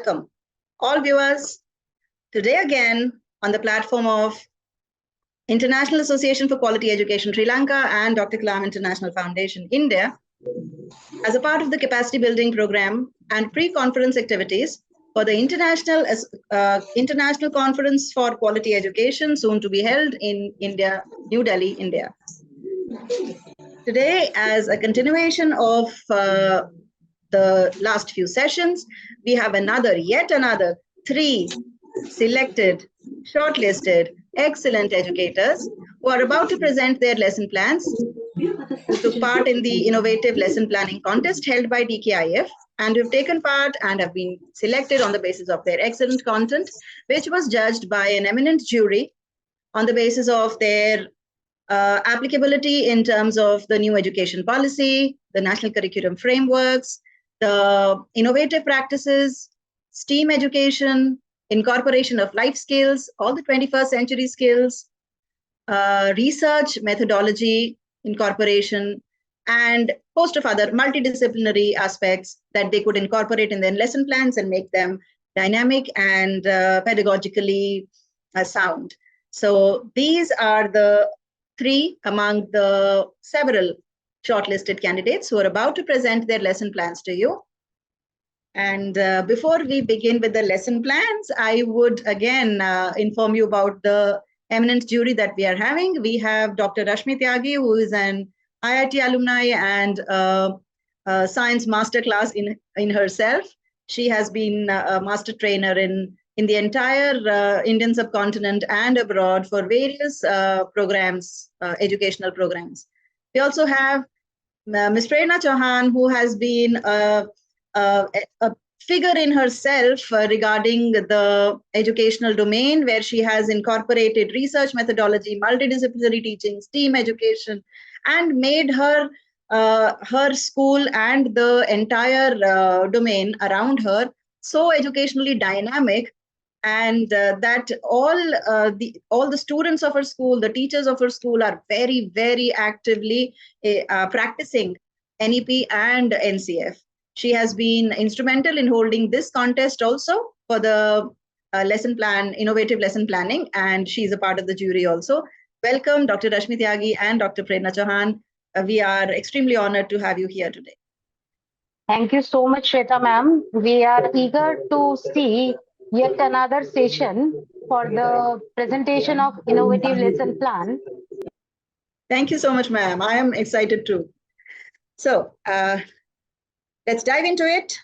welcome all viewers today again on the platform of International Association for Quality Education Sri Lanka and Dr. Kalam International Foundation India as a part of the capacity building program and pre-conference activities for the International Conference for Quality Education, soon to be held in India, New Delhi, India. Today, as a continuation of the last few sessions, we have yet another 3 selected, shortlisted, excellent educators who are about to present their lesson plans, who took part in the innovative lesson planning contest held by DKIF and who have taken part and have been selected on the basis of their excellent content, which was judged by an eminent jury on the basis of their applicability in terms of the new education policy, the national curriculum frameworks, the innovative practices, STEAM education, incorporation of life skills, all the 21st century skills, research methodology incorporation, and host of other multidisciplinary aspects that they could incorporate in their lesson plans and make them dynamic and pedagogically sound. So these are the 3 among the several shortlisted candidates who are about to present their lesson plans to you. And before we begin with the lesson plans, I would again inform you about the eminent jury that we are having. We have Dr. Rashmi Tyagi, who is an IIT alumni and a science masterclass in herself. She has been a master trainer in the entire Indian subcontinent and abroad for various programs, educational programs. We also have Ms. Prerna Chauhan, who has been a figure in herself regarding the educational domain, where she has incorporated research methodology, multidisciplinary teaching, STEAM education, and made her school and the entire domain around her so educationally dynamic, and that all the students of her school, the teachers of her school, are very, very actively practicing NEP and NCF. She has been instrumental in holding this contest also for the lesson plan, innovative lesson planning, and she's a part of the jury also. Welcome, Dr. Rashmi Tyagi and Dr. Prerna Chauhan. We are extremely honored to have you here today. Thank you so much, Shweta ma'am. We are eager to see yet another session for the presentation of innovative lesson plan. Thank you so much, ma'am. I am excited too. So let's dive into it.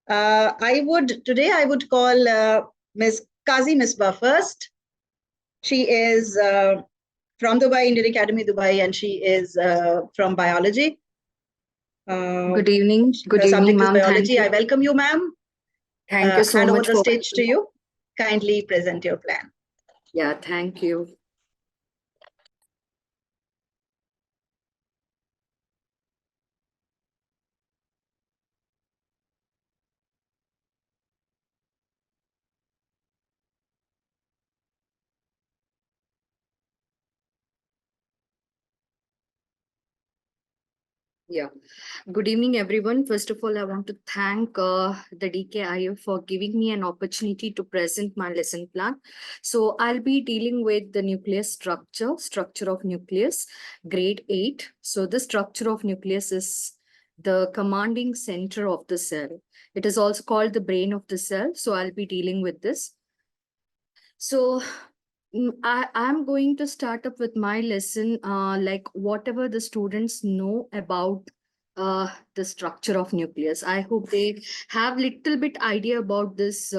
I would call Ms. Kazi Misbah first. She is from Dubai, Indian Academy, Dubai, and she is from biology. Good evening. Good evening, ma'am. Biology. I welcome you, ma'am. Thank you so much. Hand over the stage to you. Kindly present your plan. Yeah, thank you. Yeah. Good evening, everyone. First of all, I want to thank the DKIF for giving me an opportunity to present my lesson plan. So I'll be dealing with the nucleus structure of nucleus, grade 8. So the structure of nucleus is the commanding center of the cell. It is also called the brain of the cell. So I'll be dealing with this. So I'm going to start up with my lesson, like whatever the students know about the structure of nucleus. I hope they have little bit idea about this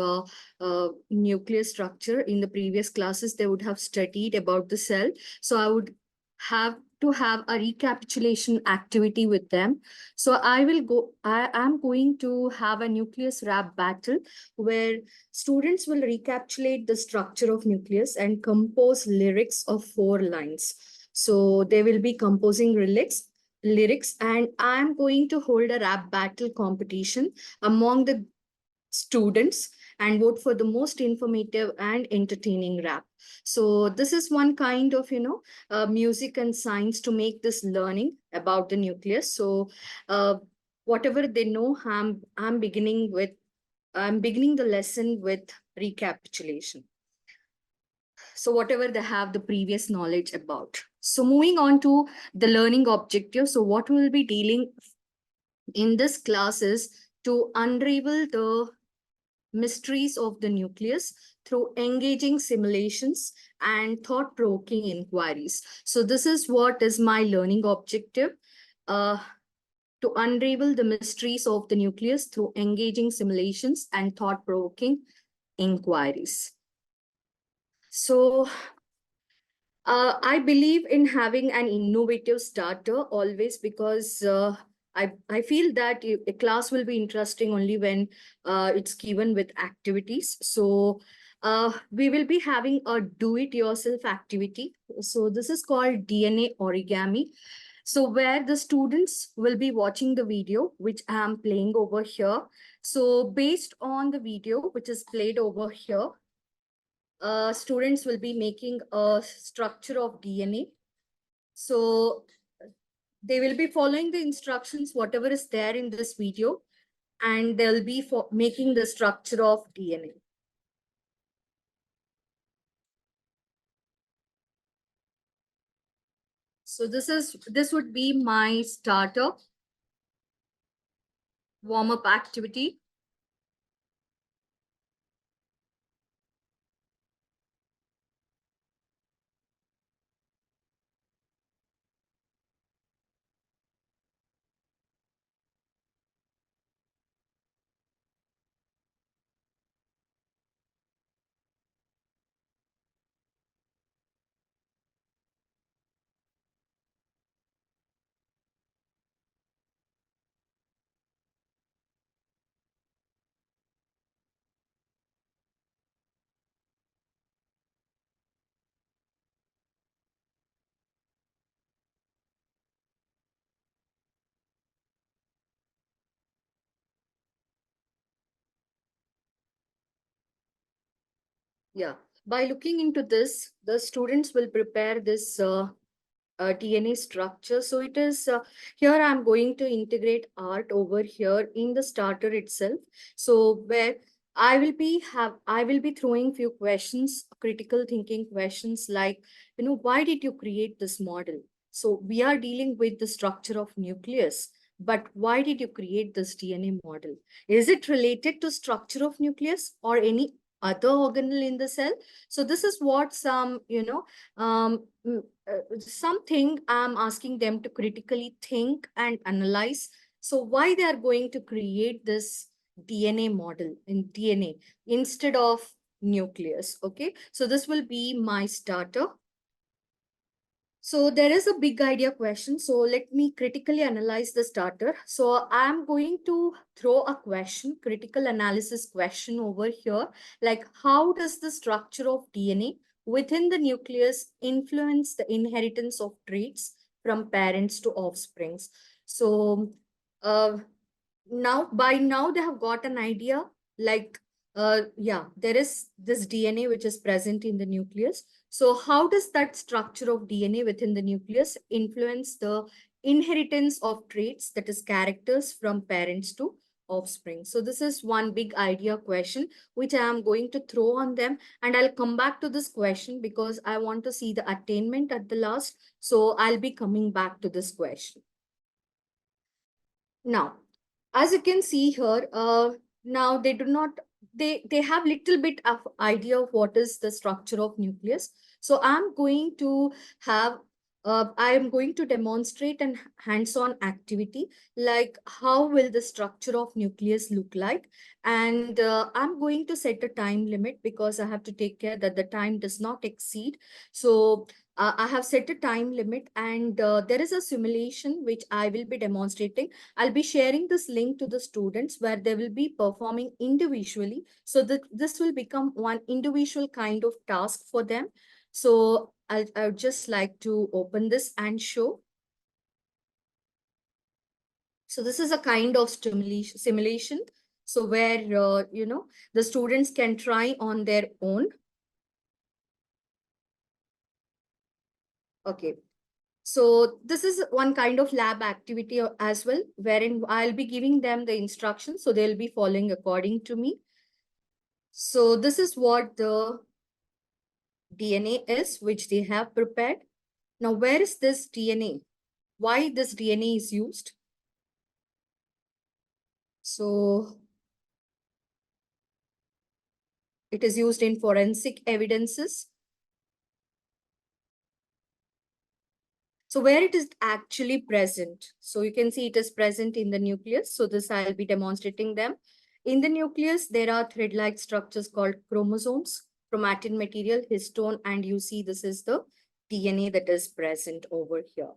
nucleus structure. In the previous classes, they would have studied about the cell. So I would have to have a recapitulation activity with them. So I am going to have a nucleus rap battle where students will recapitulate the structure of nucleus and compose lyrics of 4 lines. So they will be composing lyrics, and I'm going to hold a rap battle competition among the students and vote for the most informative and entertaining rap. So this is one kind of, music and science to make this learning about the nucleus. So whatever they know, I'm beginning with I'm beginning the lesson with recapitulation. So whatever they have the previous knowledge about. So moving on to the learning objective. So what we'll be dealing in this class is to unravel the mysteries of the nucleus through engaging simulations and thought-provoking inquiries. So this is what is my learning objective, to unravel the mysteries of the nucleus through engaging simulations and thought-provoking inquiries. So I believe in having an innovative starter always, because I feel that a class will be interesting only when it's given with activities. So we will be having a do-it-yourself activity. So this is called DNA origami. So where the students will be watching the video, which I am playing over here. So based on the video, which is played over here, students will be making a structure of DNA. So they will be following the instructions, whatever is there in this video, and they'll be making the structure of DNA. So this would be my starter warm-up activity. Yeah, by looking into this, the students will prepare this DNA structure. So it is here I'm going to integrate art over here in the starter itself. So where I will be throwing few questions, critical thinking questions like, why did you create this model? So we are dealing with the structure of nucleus, but why did you create this DNA model? Is it related to structure of nucleus or any other organelle in the cell? So this is what some, something I'm asking them to critically think and analyze. So why they are going to create this DNA model in DNA instead of nucleus. Okay, so this will be my starter. So there is a big idea question. So let me critically analyze the starter. So I'm going to throw a question, critical analysis question over here. Like, how does the structure of DNA within the nucleus influence the inheritance of traits from parents to offsprings? So by now they have got an idea, like, yeah, there is this DNA which is present in the nucleus. So how does that structure of DNA within the nucleus influence the inheritance of traits, that is characters, from parents to offspring? So this is one big idea question which I am going to throw on them, and I'll come back to this question because I want to see the attainment at the last. So I'll be coming back to this question. Now, as you can see here, now they have little bit of idea of what is the structure of nucleus. So I'm going to demonstrate an hands-on activity, like how will the structure of nucleus look like. And I'm going to set a time limit because I have to take care that the time does not exceed. So I have set a time limit, and there is a simulation which I will be demonstrating. I'll be sharing this link to the students where they will be performing individually. So that this will become one individual kind of task for them. So I would just like to open this and show. So this is a kind of simulation. So where, the students can try on their own. Okay. So this is one kind of lab activity as well, wherein I'll be giving them the instructions. So they'll be following according to me. So this is what the DNA is, which they have prepared. Now, where is this DNA? Why this DNA is used? So it is used in forensic evidences. So where it is actually present. So you can see it is present in the nucleus. So this I'll be demonstrating them. In the nucleus, there are thread-like structures called chromosomes, chromatin material, histone, and you see this is the DNA that is present over here.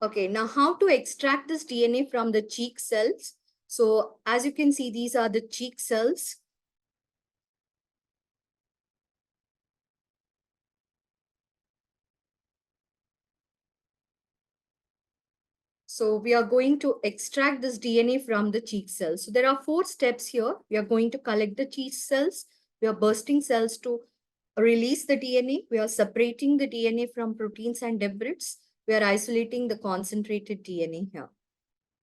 Okay, now how to extract this DNA from the cheek cells? So as you can see, these are the cheek cells. So we are going to extract this DNA from the cheek cells. So there are 4 steps here. We are going to collect the cheek cells. We are bursting cells to release the DNA. We are separating the DNA from proteins and debris. We are isolating the concentrated DNA here.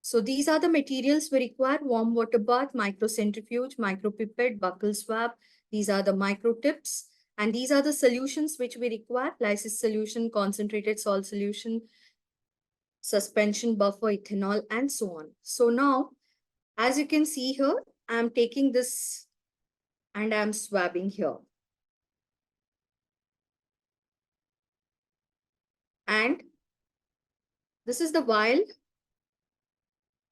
So these are the materials we require: warm water bath, microcentrifuge, micropipette, buccal swab. These are the microtips. And these are the solutions which we require: lysis solution, concentrated salt solution, suspension buffer, ethanol, and so on. So now, as you can see here, I'm taking this and I'm swabbing here. And this is the vial.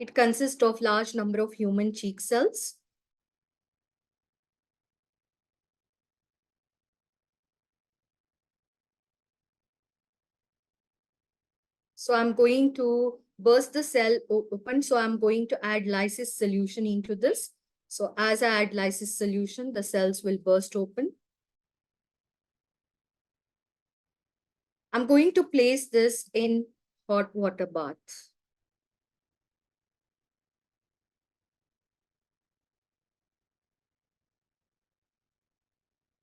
It consists of large number of human cheek cells. So I'm going to burst the cell open. So I'm going to add lysis solution into this. So as I add lysis solution, the cells will burst open. I'm going to place this in hot water bath.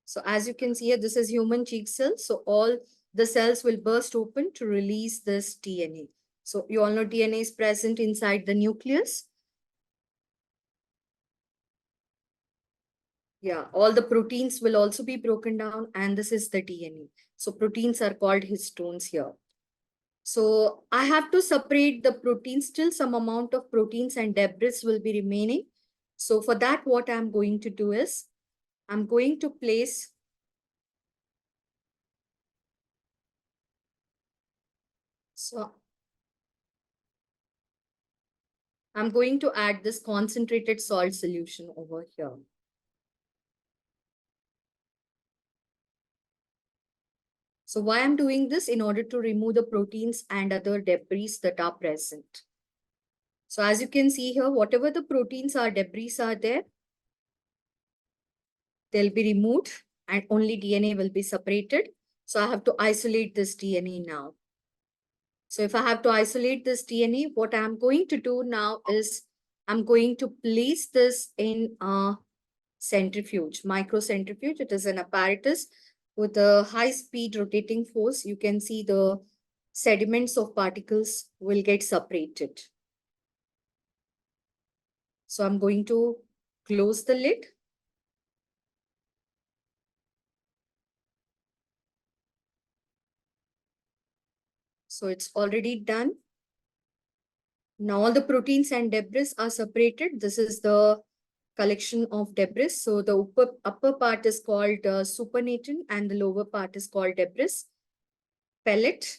So as you can see here, this is human cheek cells. So all the cells will burst open to release this DNA. So you all know DNA is present inside the nucleus. Yeah, all the proteins will also be broken down, and this is the DNA. So proteins are called histones here. So I have to separate the proteins. Still some amount of proteins and debris will be remaining. So for that, what I'm going to do is, I'm going to place I'm going to add this concentrated salt solution over here. So why I'm doing this? In order to remove the proteins and other debris that are present. So as you can see here, whatever the proteins or debris are there, they'll be removed and only DNA will be separated. So I have to isolate this DNA now. So if I have to isolate this DNA, what I'm going to do now is I'm going to place this in a centrifuge, microcentrifuge. It is an apparatus with a high-speed rotating force. You can see the sediments of particles will get separated. So I'm going to close the lid. So it's already done. Now all the proteins and debris are separated. This is the collection of debris. So the upper part is called supernatant and the lower part is called debris pellet.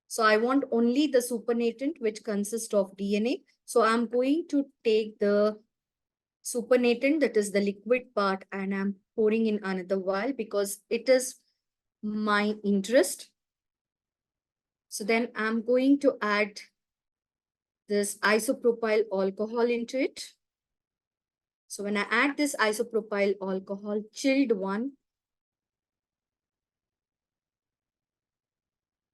So I want only the supernatant, which consists of DNA. So I'm going to take the supernatant, that is the liquid part, and I'm pouring in another vial because it is my interest. So then I'm going to add this isopropyl alcohol into it. So when I add this isopropyl alcohol, chilled one,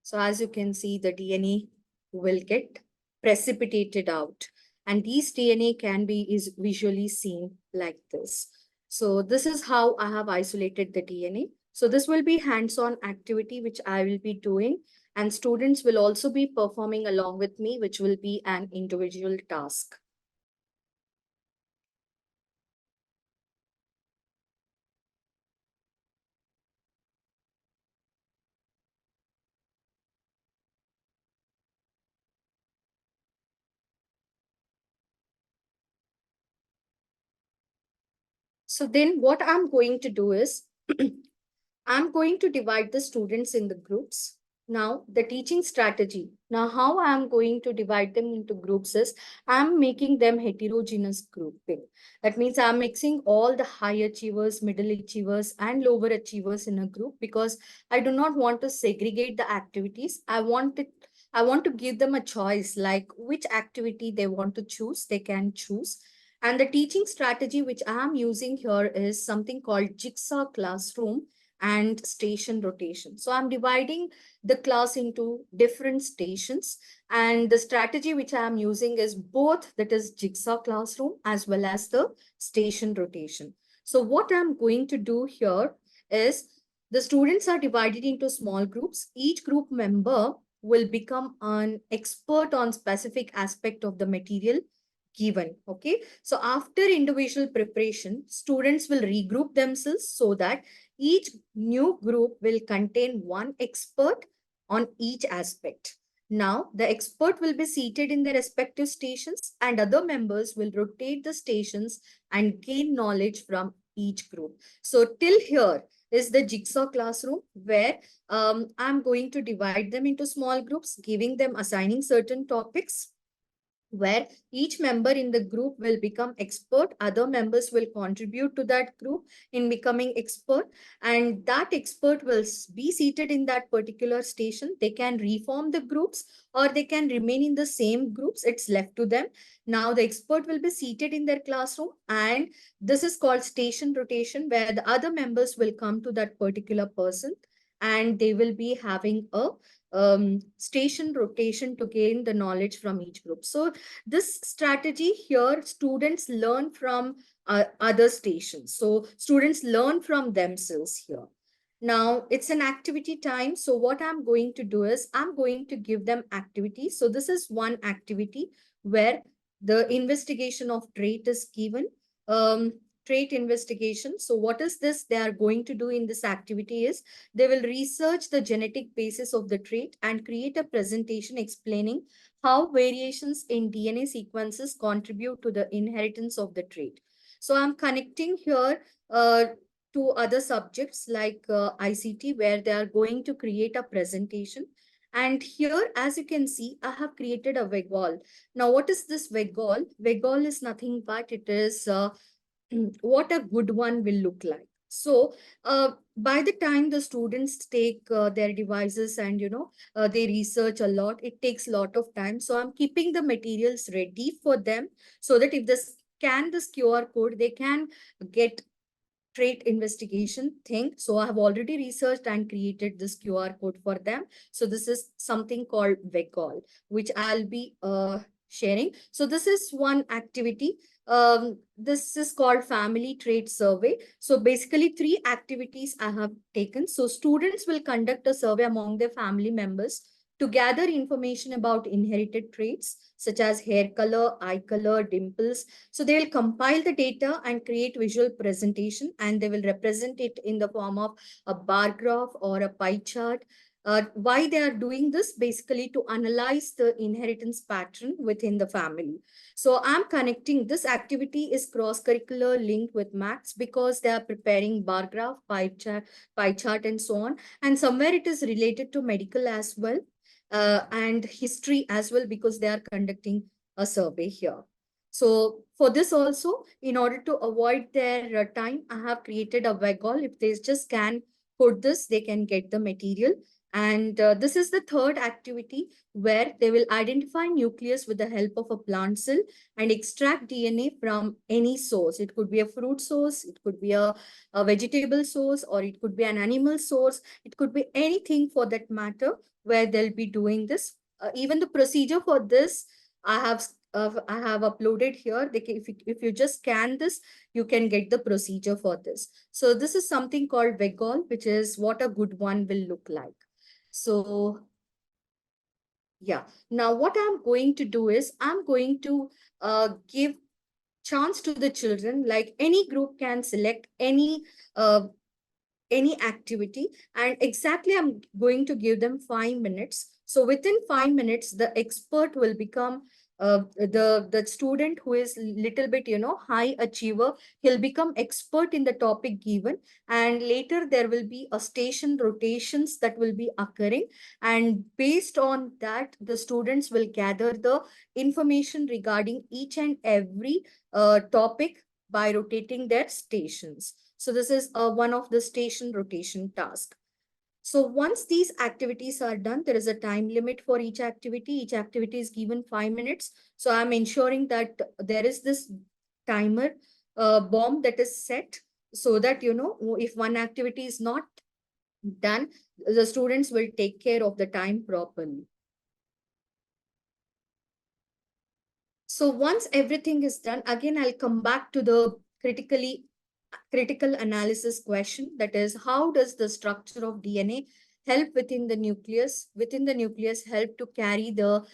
so as you can see, the DNA will get precipitated out. And these DNA can be visually seen like this. So this is how I have isolated the DNA. So this will be hands-on activity which I will be doing. and students will also be performing along with me, which will be an individual task. So then what I'm going to do is, I'm going to divide the students in the groups. Now, the teaching strategy. Now, how I'm going to divide them into groups is, I'm making them heterogeneous grouping. That means I'm mixing all the high achievers, middle achievers, and lower achievers in a group, because I do not want to segregate the activities. I want to give them a choice, like which activity they want to choose, they can choose. And the teaching strategy which I am using here is something called jigsaw classroom and station rotation. So I'm dividing the class into different stations, and the strategy which I am using is both, that is jigsaw classroom as well as the station rotation. So what I'm going to do here is, the students are divided into small groups. Each group member will become an expert on specific aspect of the material given. Okay, so after individual preparation, students will regroup themselves so that each new group will contain one expert on each aspect. Now, the expert will be seated in their respective stations, and other members will rotate the stations and gain knowledge from each group. So till here is the jigsaw classroom, where I'm going to divide them into small groups, assigning certain topics, where each member in the group will become expert. Other members will contribute to that group in becoming expert, and that expert will be seated in that particular station. They can reform the groups or they can remain in the same groups. It's left to them. Now the expert will be seated in their classroom, and this is called station rotation, where the other members will come to that particular person and they will be having a station rotation to gain the knowledge from each group. So this strategy here, students learn from other stations. So students learn from themselves here. Now it's an activity time. So what I'm going to do is, I'm going to give them activities. So this is one activity where the investigation of trait is given. Trait investigation. So what is this they are going to do in this activity is, they will research the genetic basis of the trait and create a presentation explaining how variations in DNA sequences contribute to the inheritance of the trait. So I'm connecting here to other subjects like ICT, where they are going to create a presentation. And here, as you can see, I have created a WEGOL. Now, what is this WEGOL? WEGOL is nothing but it is what a good one will look like. So by the time the students take their devices and they research a lot, it takes a lot of time. So I'm keeping the materials ready for them, so that if they scan this QR code, they can get trait investigation thing. So I have already researched and created this QR code for them. So this is something called WEGOL, which I'll be sharing. So this is one activity. This is called Family Trait Survey. So basically 3 activities I have taken. So students will conduct a survey among their family members to gather information about inherited traits such as hair color, eye color, dimples. So they will compile the data and create visual presentation, and they will represent it in the form of a bar graph or a pie chart. Why they are doing this? Basically to analyze the inheritance pattern within the family. So I'm connecting, this activity is cross-curricular linked with maths, because they are preparing bar graph, pie chart and so on. And somewhere it is related to medical as well. And history as well, because they are conducting a survey here. So for this also, in order to avoid their time, I have created a WEGOL. If they just scan code this, they can get the material. And this is the third activity, where they will identify nucleus with the help of a plant cell and extract DNA from any source. It could be a fruit source, it could be a vegetable source, or it could be an animal source. It could be anything for that matter, where they'll be doing this. Even the procedure for this, I have uploaded here. If you just scan this, you can get the procedure for this. So this is something called WEGOL, which is what a good one will look like. So Yeah. Now what I'm going to do is I'm going to give chance to the children, like any group can select uh, any activity, and exactly I'm going to give them 5 minutes. So within 5 minutes, the expert will become the student who is little bit, high achiever. He'll become expert in the topic given, and later there will be a station rotations that will be occurring, and based on that, the students will gather the information regarding each and every topic by rotating their stations. So this is one of the station rotation task. So once these activities are done, there is a time limit for each activity. Each activity is given 5 minutes. So I'm ensuring that there is this timer bomb that is set, so that, if one activity is not done, the students will take care of the time properly. So once everything is done, again, I'll come back to the critical analysis question. That is, how does the structure of DNA help within the nucleus? Within the nucleus, help to carry the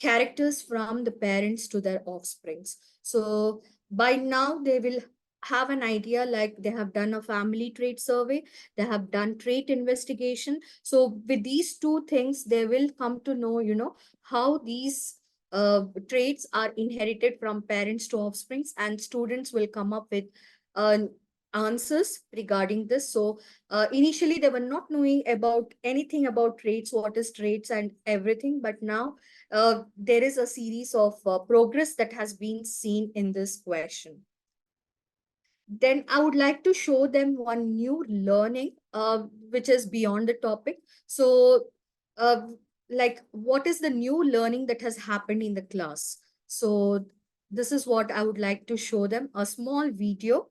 characters from the parents to their offsprings. So by now they will have an idea, like they have done a family trait survey, they have done trait investigation. So with these two things, they will come to know, how these traits are inherited from parents to offsprings, and students will come up with uh, answers regarding this. So initially they were not knowing about anything about traits, what is traits and everything, but now there is a series of progress that has been seen in this question. Then I would like to show them one new learning, which is beyond the topic. So, uh, like, what is the new learning that has happened in the class? So, this is what I would like to show them, a small video.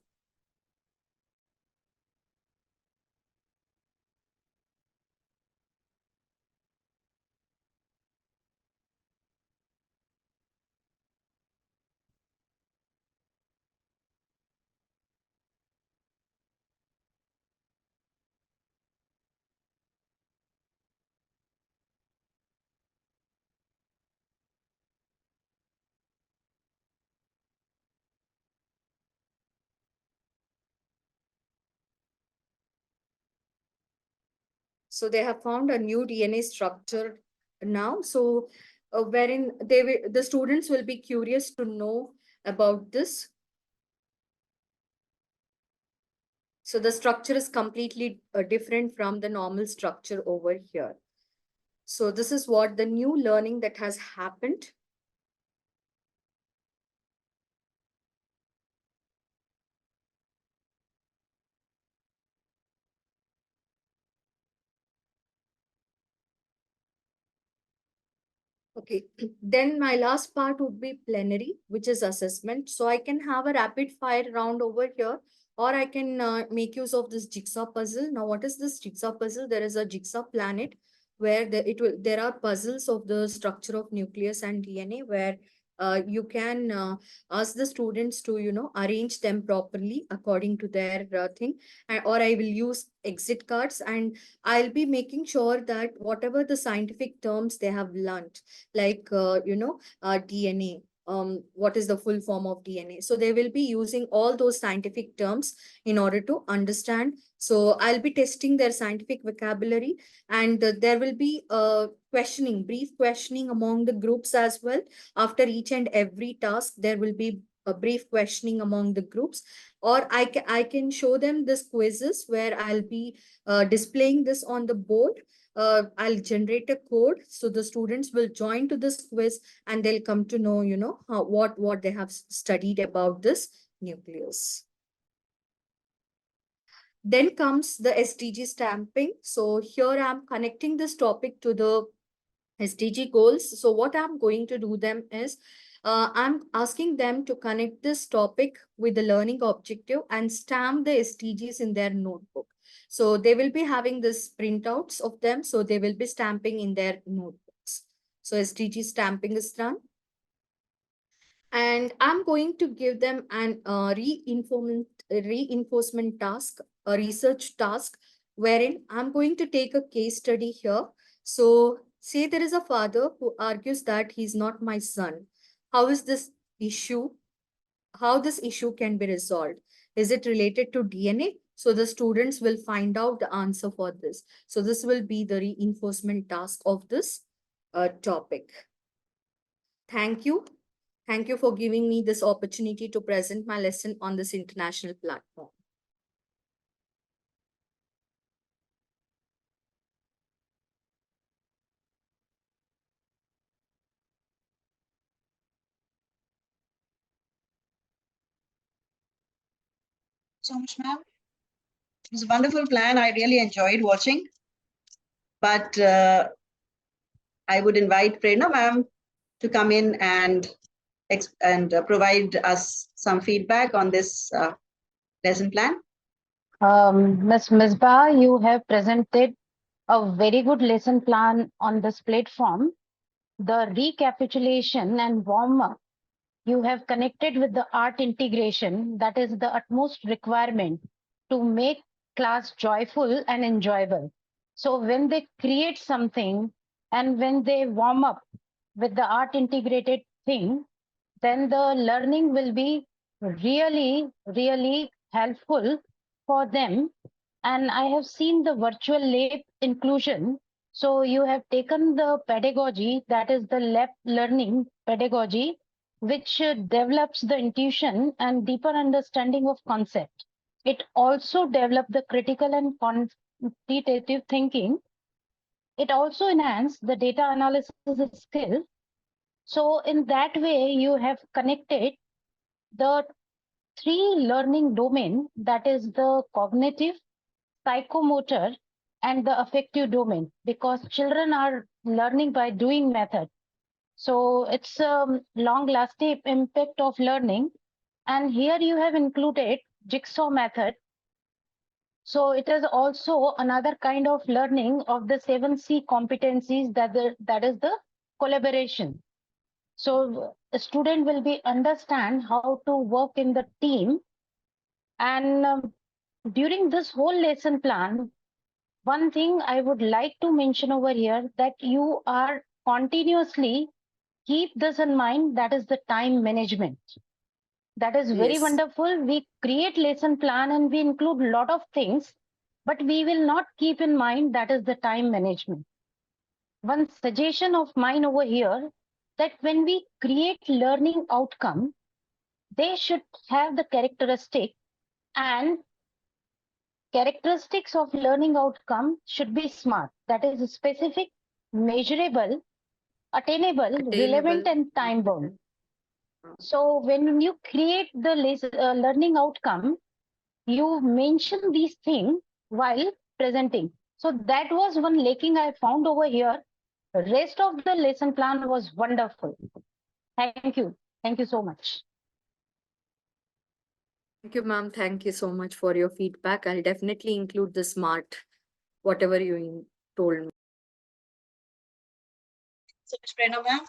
So they have found a new DNA structure now. So wherein the students will be curious to know about this. So the structure is completely different from the normal structure over here. So this is what the new learning that has happened. Okay, then my last part would be plenary, which is assessment. So I can have a rapid fire round over here, or I can make use of this jigsaw puzzle. Now, what is this jigsaw puzzle? There is a jigsaw planet where there are puzzles of the structure of nucleus and DNA, where you can ask the students to, arrange them properly according to their thing, or I will use exit cards, and I'll be making sure that whatever the scientific terms they have learned, like DNA, what is the full form of DNA, so they will be using all those scientific terms in order to understand. So I'll be testing their scientific vocabulary, and there will be brief questioning among the groups as well. After each and every task, there will be a brief questioning among the groups, or I can show them this quizzes where I'll be displaying this on the board. I'll generate a code, so the students will join to this quiz, and they'll come to know, what they have studied about this nucleus. Then comes the SDG stamping. So here I'm connecting this topic to the SDG goals. So what I'm going to do them is, I'm asking them to connect this topic with the learning objective and stamp the SDGs in their notebook. So they will be having this printouts of them. So they will be stamping in their notebooks. So SDG stamping is done. And I'm going to give them an reinforcement task, a research task, wherein I'm going to take a case study here. So Say there is a father who argues that he's not my son. How is this issue? How this issue can be resolved? Is it related to DNA? So the students will find out the answer for this. So this will be the reinforcement task of this topic. Thank you. Thank you for giving me this opportunity to present my lesson on this international platform. So much, ma'am. It was a wonderful plan. I really enjoyed watching. But I would invite Prerna ma'am to come in and provide us some feedback on this lesson plan. Ms. Misbah, you have presented a very good lesson plan on this platform. The recapitulation and warm-up you have connected with the art integration, that is the utmost requirement to make class joyful and enjoyable. So when they create something and when they warm up with the art integrated thing, then the learning will be really, really helpful for them. And I have seen the virtual lab inclusion. So you have taken the pedagogy, that is the lab learning pedagogy, which develops the intuition and deeper understanding of concept. It also develops the critical and quantitative thinking. It also enhances the data analysis skill. So in that way, you have connected the three learning domain, that is the cognitive, psychomotor, and the affective domain, because children are learning by doing method. So it's a long lasting impact of learning. And here you have included jigsaw method. So it is also another kind of learning of the 7C competencies, that is the collaboration. So a student will be understand how to work in the team. And during this whole lesson plan, one thing I would like to mention over here, that you are continuously keep this in mind, that is the time management. That is very Yes. wonderful. We create lesson plan and we include a lot of things, but we will not keep in mind that is the time management. One suggestion of mine over here, that when we create learning outcome, they should have the characteristic, and characteristics of learning outcome should be SMART. That is specific, measurable, attainable, relevant, and time bound. So when you create the learning outcome, you mention these things while presenting. So that was one lacking I found over here. The rest of the lesson plan was wonderful. Thank you. Thank you so much. Thank you, ma'am. Thank you so much for your feedback. I'll definitely include the SMART, whatever you told me. So much, Prerna ma'am.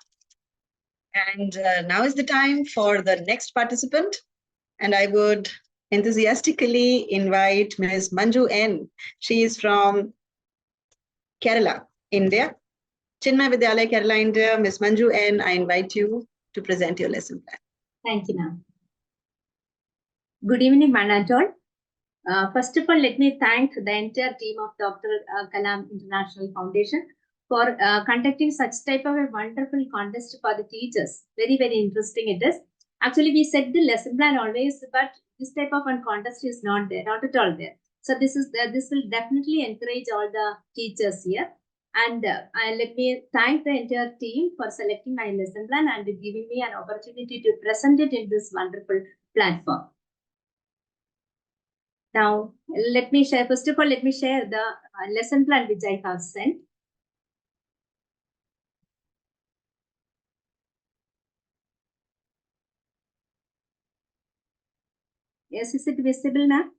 And now is the time for the next participant. And I would enthusiastically invite Ms. Manju N. She is from Kerala, India. Chinmay Vidyalaya, Kerala, India. Ms. Manju N., I invite you to present your lesson plan. Thank you, ma'am. Good evening, Manatol. First of all, let me thank the entire team of Dr. Kalam International Foundation for conducting such type of a wonderful contest for the teachers. Very, very interesting it is. Actually, we set the lesson plan always, but this type of a contest is not there, not at all there. So this will definitely encourage all the teachers here. And let me thank the entire team for selecting my lesson plan and giving me an opportunity to present it in this wonderful platform. Now, let me share, first of all, let me share the lesson plan which I have sent. Yes, is it visible, ma'am?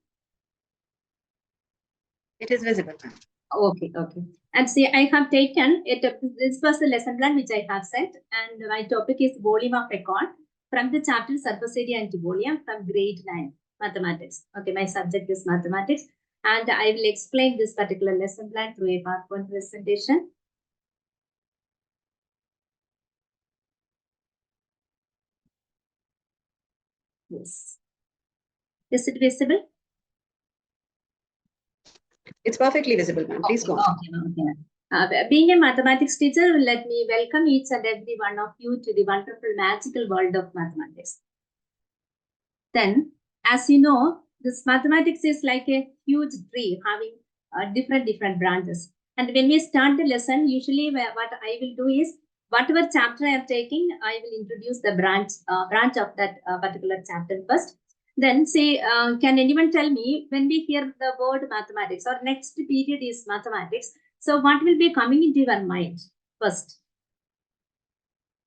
It is visible, ma'am. Okay, okay. And see, I have taken it. This was the lesson plan which I have sent, and my topic is volume of a cone from the chapter surface area and volume from grade 9 mathematics. Okay, my subject is mathematics, and I will explain this particular lesson plan through a PowerPoint presentation. Yes. Is it visible? It's perfectly visible, ma'am. Please go on. Okay. Being a mathematics teacher, let me welcome each and every one of you to the wonderful, magical world of mathematics. Then, as you know, this mathematics is like a huge tree having different branches. And when we start the lesson, usually what I will do is, whatever chapter I am taking, I will introduce the branch of that particular chapter first. Then say, can anyone tell me, when we hear the word mathematics or next period is mathematics, so what will be coming into your mind first?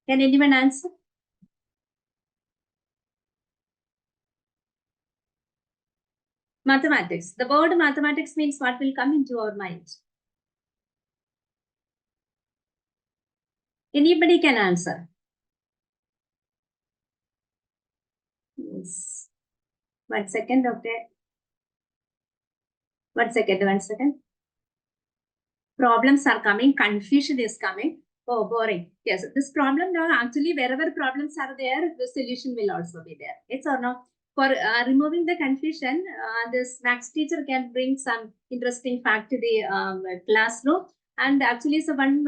Can anyone answer? Mathematics. The word mathematics means what will come into our mind? Anybody can answer. Yes. 1 second, okay. 1 second. Problems are coming, confusion is coming. Oh, boring. Yes, this problem now, actually, wherever problems are there, the solution will also be there. It's or no. For removing the confusion, this maths teacher can bring some interesting fact to the classroom. And actually, so one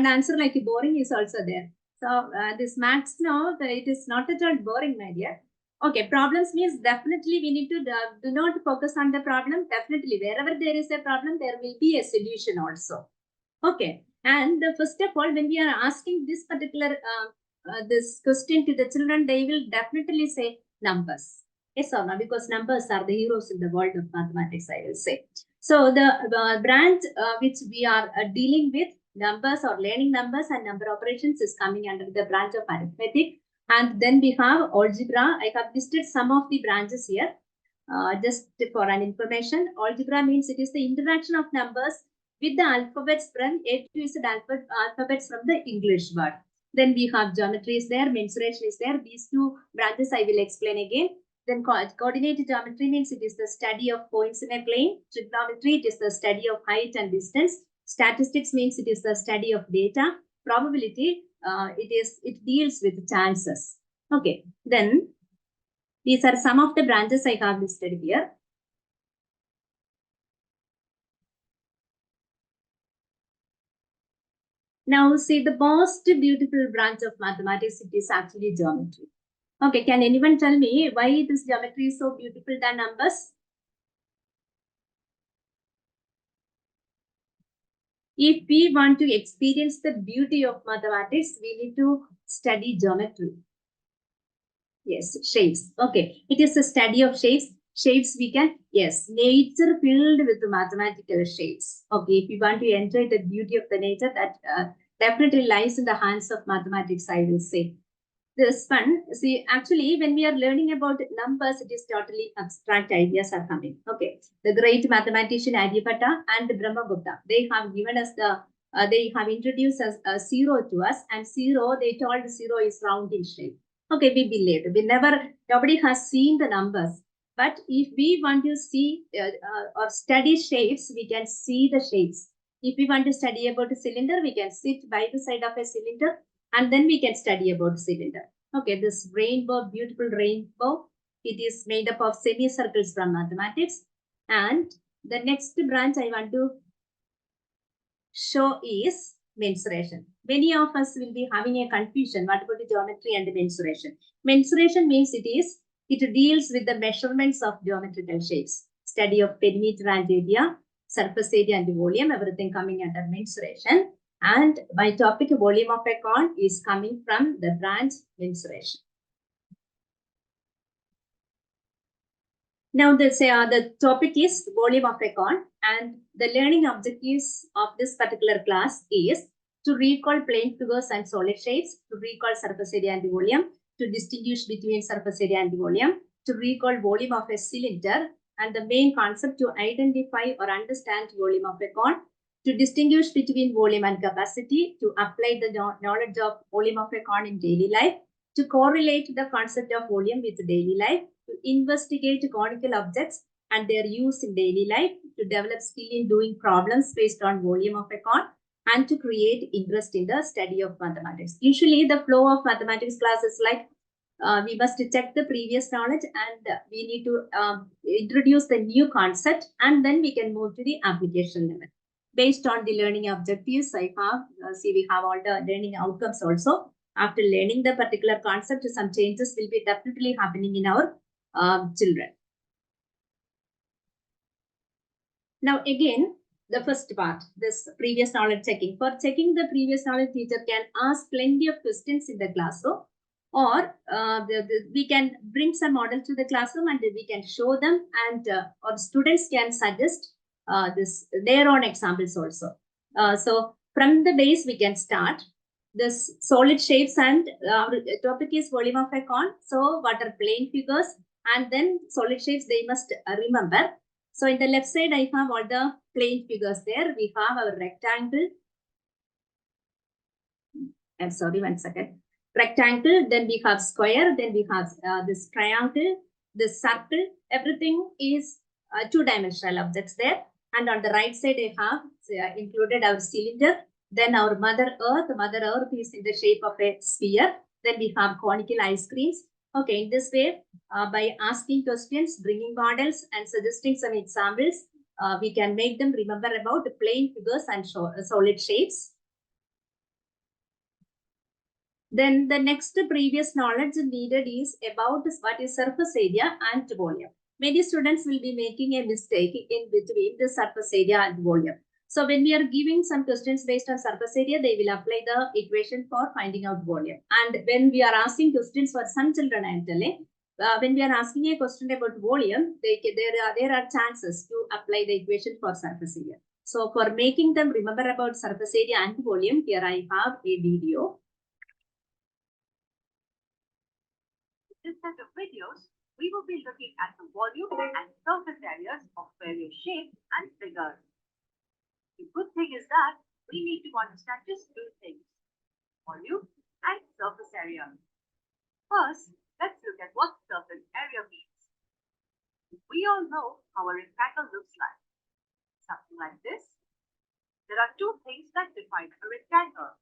answer like boring is also there. So this maths now, it is not at all boring, my dear. Okay, problems means definitely we need to do not focus on the problem. Definitely, wherever there is a problem, there will be a solution also. Okay, and first of all, when we are asking this particular this question to the children, they will definitely say numbers. Yes or no? Because numbers are the heroes in the world of mathematics, I will say. So the branch which we are dealing with, numbers or learning numbers and number operations, is coming under the branch of arithmetic. And then we have algebra. I have listed some of the branches here. Just for an information, algebra means it is the interaction of numbers with the alphabets from A to Z alphabets from the English word. Then we have geometry is there, mensuration is there. These two branches I will explain again. Then coordinate geometry means it is the study of points in a plane. Trigonometry, it is the study of height and distance. Statistics means it is the study of data. Probability, it deals with chances. Okay, then these are some of the branches I have listed here. Now see, the most beautiful branch of mathematics, it is actually geometry. Okay, can anyone tell me why this geometry is so beautiful than numbers? If we want to experience the beauty of mathematics, we need to study geometry. Yes, shapes. Okay, it is a study of shapes. Shapes we can, yes, nature filled with mathematical shapes. Okay, if you want to enjoy the beauty of the nature, that definitely lies in the hands of mathematics, I will say. This one, see, actually, when we are learning about numbers, it is totally abstract ideas are coming. Okay, the great mathematician Aryabhatta and Brahmagupta, they have given us the, they have introduced us a zero to us, and zero, they told zero is round in shape. Okay, we believed. Nobody has seen the numbers. But if we want to see or study shapes, we can see the shapes. If we want to study about a cylinder, we can sit by the side of a cylinder and then we can study about cylinder. Okay, this rainbow, beautiful rainbow, it is made up of semicircles from mathematics. And the next branch I want to show is mensuration. Many of us will be having a confusion. What about the geometry and the mensuration? Mensuration means it deals with the measurements of geometrical shapes. Study of perimeter and area, surface area and volume, everything coming under mensuration. And my topic, volume of a cone, is coming from the branch mensuration. Now, the topic is volume of a cone, and the learning objectives of this particular class is to recall plane figures and solid shapes, to recall surface area and volume, to distinguish between surface area and volume, to recall volume of a cylinder, and the main concept to identify or understand volume of a cone, to distinguish between volume and capacity, to apply the knowledge of volume of a cone in daily life, to correlate the concept of volume with daily life, to investigate conical objects and their use in daily life, to develop skill in doing problems based on volume of a cone, and to create interest in the study of mathematics. Usually the flow of mathematics class is like we must check the previous knowledge and we need to introduce the new concept, and then we can move to the application level. Based on the learning objectives, I have, we have all the learning outcomes also. After learning the particular concept, some changes will be definitely happening in our children. Now again, the first part, this previous knowledge checking. For checking the previous knowledge, teacher can ask plenty of questions in the classroom, or we can bring some models to the classroom and we can show them, and or students can suggest their own examples also. So from the base, we can start. This solid shapes, and our topic is volume of a cone. So what are plane figures, and then solid shapes they must remember. So in the left side, I have all the plane figures there. We have our rectangle. I'm sorry, 1 second. Rectangle, then we have square, then we have this triangle, this circle. Everything is two-dimensional objects there. And on the right side, I have included our cylinder. Then our Mother Earth. Mother Earth is in the shape of a sphere. Then we have conical ice creams. Okay, in this way, by asking questions, bringing models, and suggesting some examples, we can make them remember about the plane figures and solid shapes. Then the next previous knowledge needed is about what is surface area and volume. Many students will be making a mistake in between the surface area and volume. So when we are giving some questions based on surface area, they will apply the equation for finding out volume. And when we are asking questions for some children, I am telling, when we are asking a question about volume, there are chances to apply the equation for surface area. So for making them remember about surface area and volume, here I have a video. In this set of videos, we will be looking at the volume and surface areas of various shapes and figures. The good thing is that we need to understand just two things: volume and surface area. First, let's look at what surface area means. We all know how a rectangle looks like. Something like this. There are two things that define a rectangle: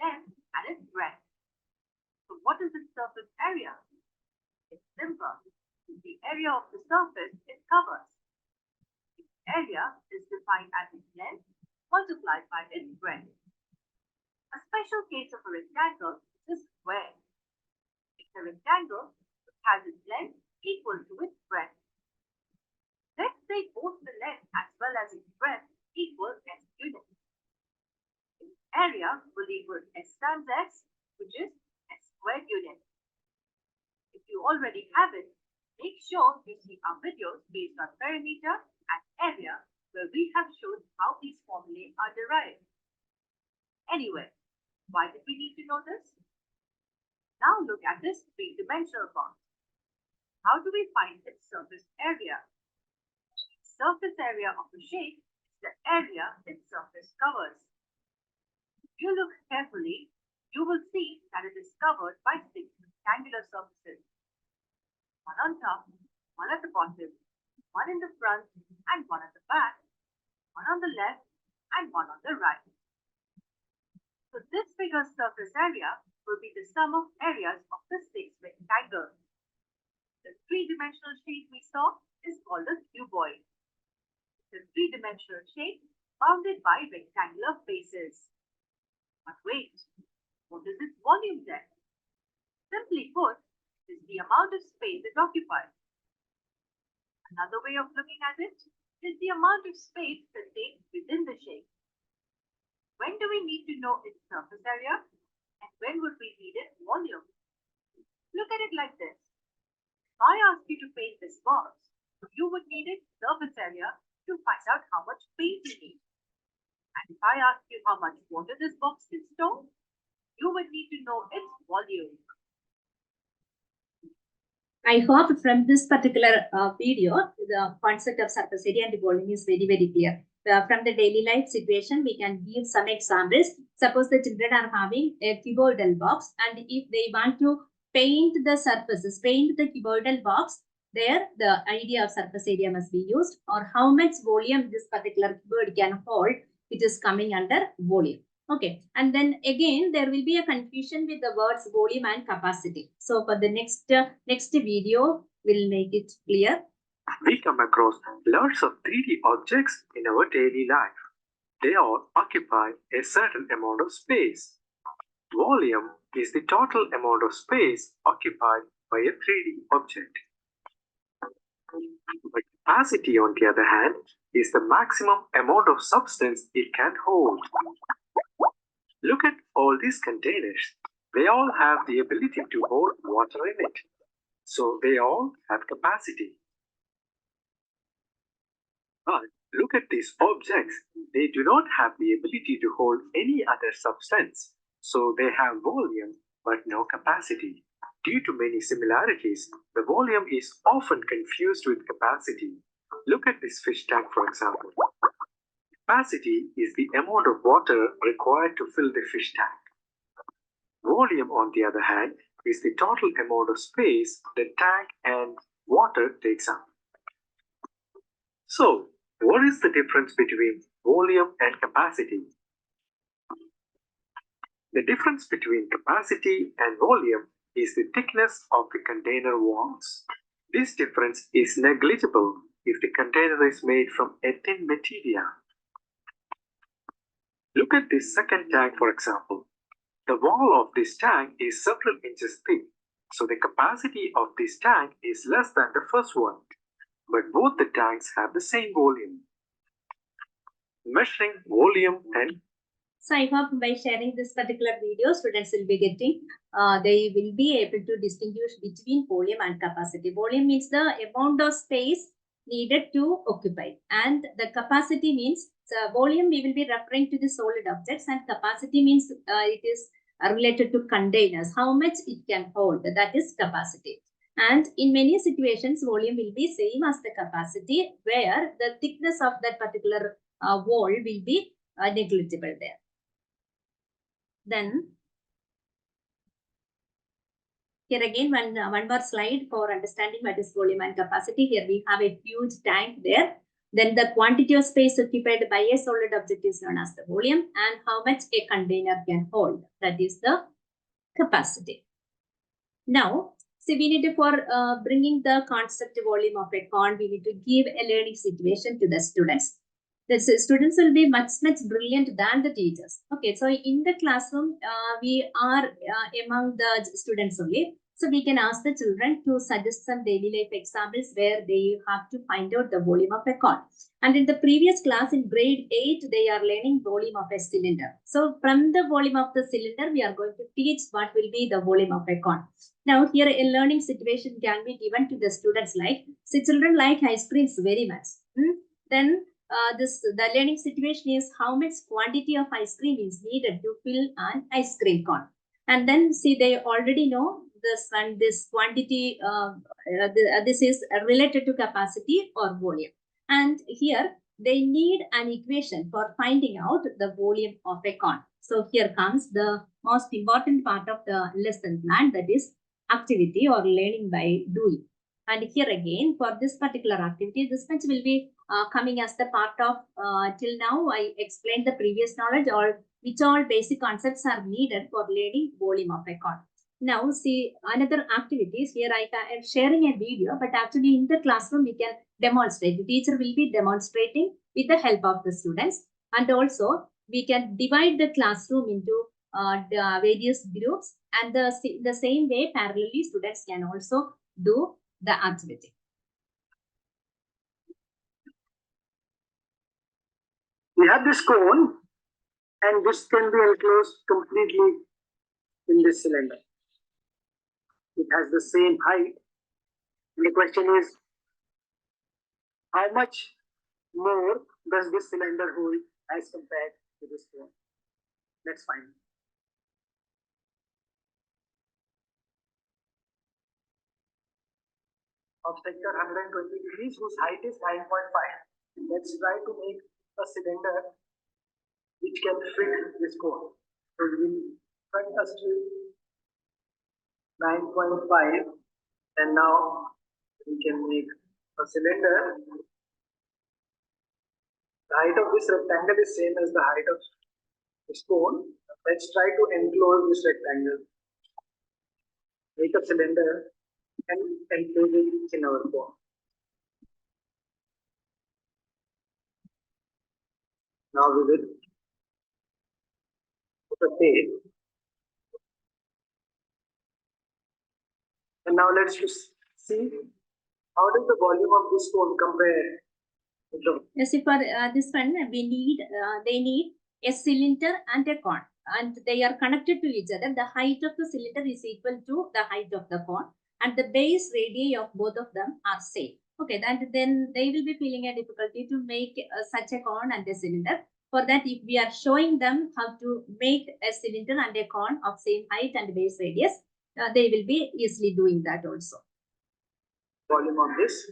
length and its breadth. So what is its surface area? It's simple. The area of the surface it covers. Its area is defined as its length multiplied by its breadth. A special case of a rectangle is a square. It's a rectangle which has its length equal to its breadth. Let's say both the length as well as its breadth equal S units. Its area will equal S times S, which is S squared units. If you already have it, make sure you see our videos based on perimeter and area, where we have shown how these formulae are derived. Anyway, why did we need to know this? Now look at this three-dimensional box. How do we find its surface area? The surface area of a shape is the area its surface covers. If you look carefully, you will see that it is covered by 6 rectangular surfaces. One on top, one at the bottom, one in the front, and one at the back, one on the left, and one on the right. So this figure's surface area will be the sum of areas of the 6 rectangles. The three-dimensional shape we saw is called a cuboid. The three-dimensional shape bounded by rectangular faces. But wait, what is its volume then? Simply put, it is the amount of space it occupies. Another way of looking at it is the amount of space contained within the shape. When do we need to know its surface area? And when would we need its volume? Look at it like this. If I ask you to paint this box, you would need its surface area to find out how much paint you need. And if I ask you how much water this box can store, you would need to know its volume. I hope from this particular video, the concept of surface area and volume is very, very clear. From the daily life situation, we can give some examples. Suppose the children are having a cuboidal box, and if they want to paint the surfaces, paint the cuboidal box, there the idea of surface area must be used, or how much volume this particular cuboid can hold, it is coming under volume. Okay, and then again there will be a confusion with the words volume and capacity. So for the next video, we'll make it clear. We come across lots of 3D objects in our daily life. They all occupy a certain amount of space. Volume is the total amount of space occupied by a 3D object. But capacity, on the other hand, is the maximum amount of substance it can hold. Look at all these containers. They all have the ability to hold water in it. So they all have capacity. But look at these objects. They do not have the ability to hold any other substance. So they have volume but no capacity. Due to many similarities, the volume is often confused with capacity. Look at this fish tank, for example. Capacity is the amount of water required to fill the fish tank. Volume, on the other hand, is the total amount of space the tank and water takes up. So, what is the difference between volume and capacity? The difference between capacity and volume is the thickness of the container walls. This difference is negligible if the container is made from a thin material. Look at this second tank, for example. The wall of this tank is several inches thick, so the capacity of this tank is less than the first one. But both the tanks have the same volume. Measuring volume and So I hope by sharing this particular video, students will be getting, they will be able to distinguish between volume and capacity. Volume means the amount of space needed to occupy, and the capacity means volume we will be referring to the solid objects, and capacity means it is related to containers, how much it can hold, that is capacity. And in many situations, volume will be same as the capacity, where the thickness of that particular wall will be negligible there. Then here again one more slide for understanding what is volume and capacity. Here we have a huge tank there. Then the quantity of space occupied by a solid object is known as the volume, and how much a container can hold, that is the capacity. Now, so we need to, for bringing the concept volume of a cone, we need to give a learning situation to the students. The students will be much brilliant than the teachers. Okay, so in the classroom, we are among the students only. So we can ask the children to suggest some daily life examples where they have to find out the volume of a cone. And in the previous class in grade 8, they are learning volume of a cylinder. So from the volume of the cylinder, we are going to teach what will be the volume of a cone. Now here a learning situation can be given to the students like, so children like ice creams very much. Then the learning situation is how much quantity of ice cream is needed to fill an ice cream cone. And then see, they already know this, and this quantity, this is related to capacity or volume. And here they need an equation for finding out the volume of a cone. So here comes the most important part of the lesson plan, that is activity or learning by doing. And here again, for this particular activity, this much will be coming as the part of, till now I explained the previous knowledge, or which all basic concepts are needed for learning volume of a cone. Now see another activities. Here I am sharing a video, but actually in the classroom we can demonstrate. The teacher will be demonstrating with the help of the students, and also we can divide the classroom into the various groups, and the same way parallelly students can also do the activity. we have this cone, and this can be enclosed completely in this cylinder. It has the same height. And the question is, how much more does this cylinder hold as compared to this cone? Let's find it. Of sector 120 degrees, whose height is 9.5. Let's try to make a cylinder which can fit this cone. So we will cut a strip 9.5, and now we can make a cylinder. The height of this rectangle is same as the height of this cone. Let's try to enclose this rectangle. Make a cylinder and enclose it in our cone. Now we will put a tape. And now let's just see how does the volume of this cone compare with the Yes, for this one, they need a cylinder and a cone, and they are connected to each other. The height of the cylinder is equal to the height of the cone, and the base radii of both of them are same. Okay, then they will be feeling a difficulty to make such a cone and a cylinder. For that, if we are showing them how to make a cylinder and a cone of same height and base radius, they will be easily doing that also. volume of this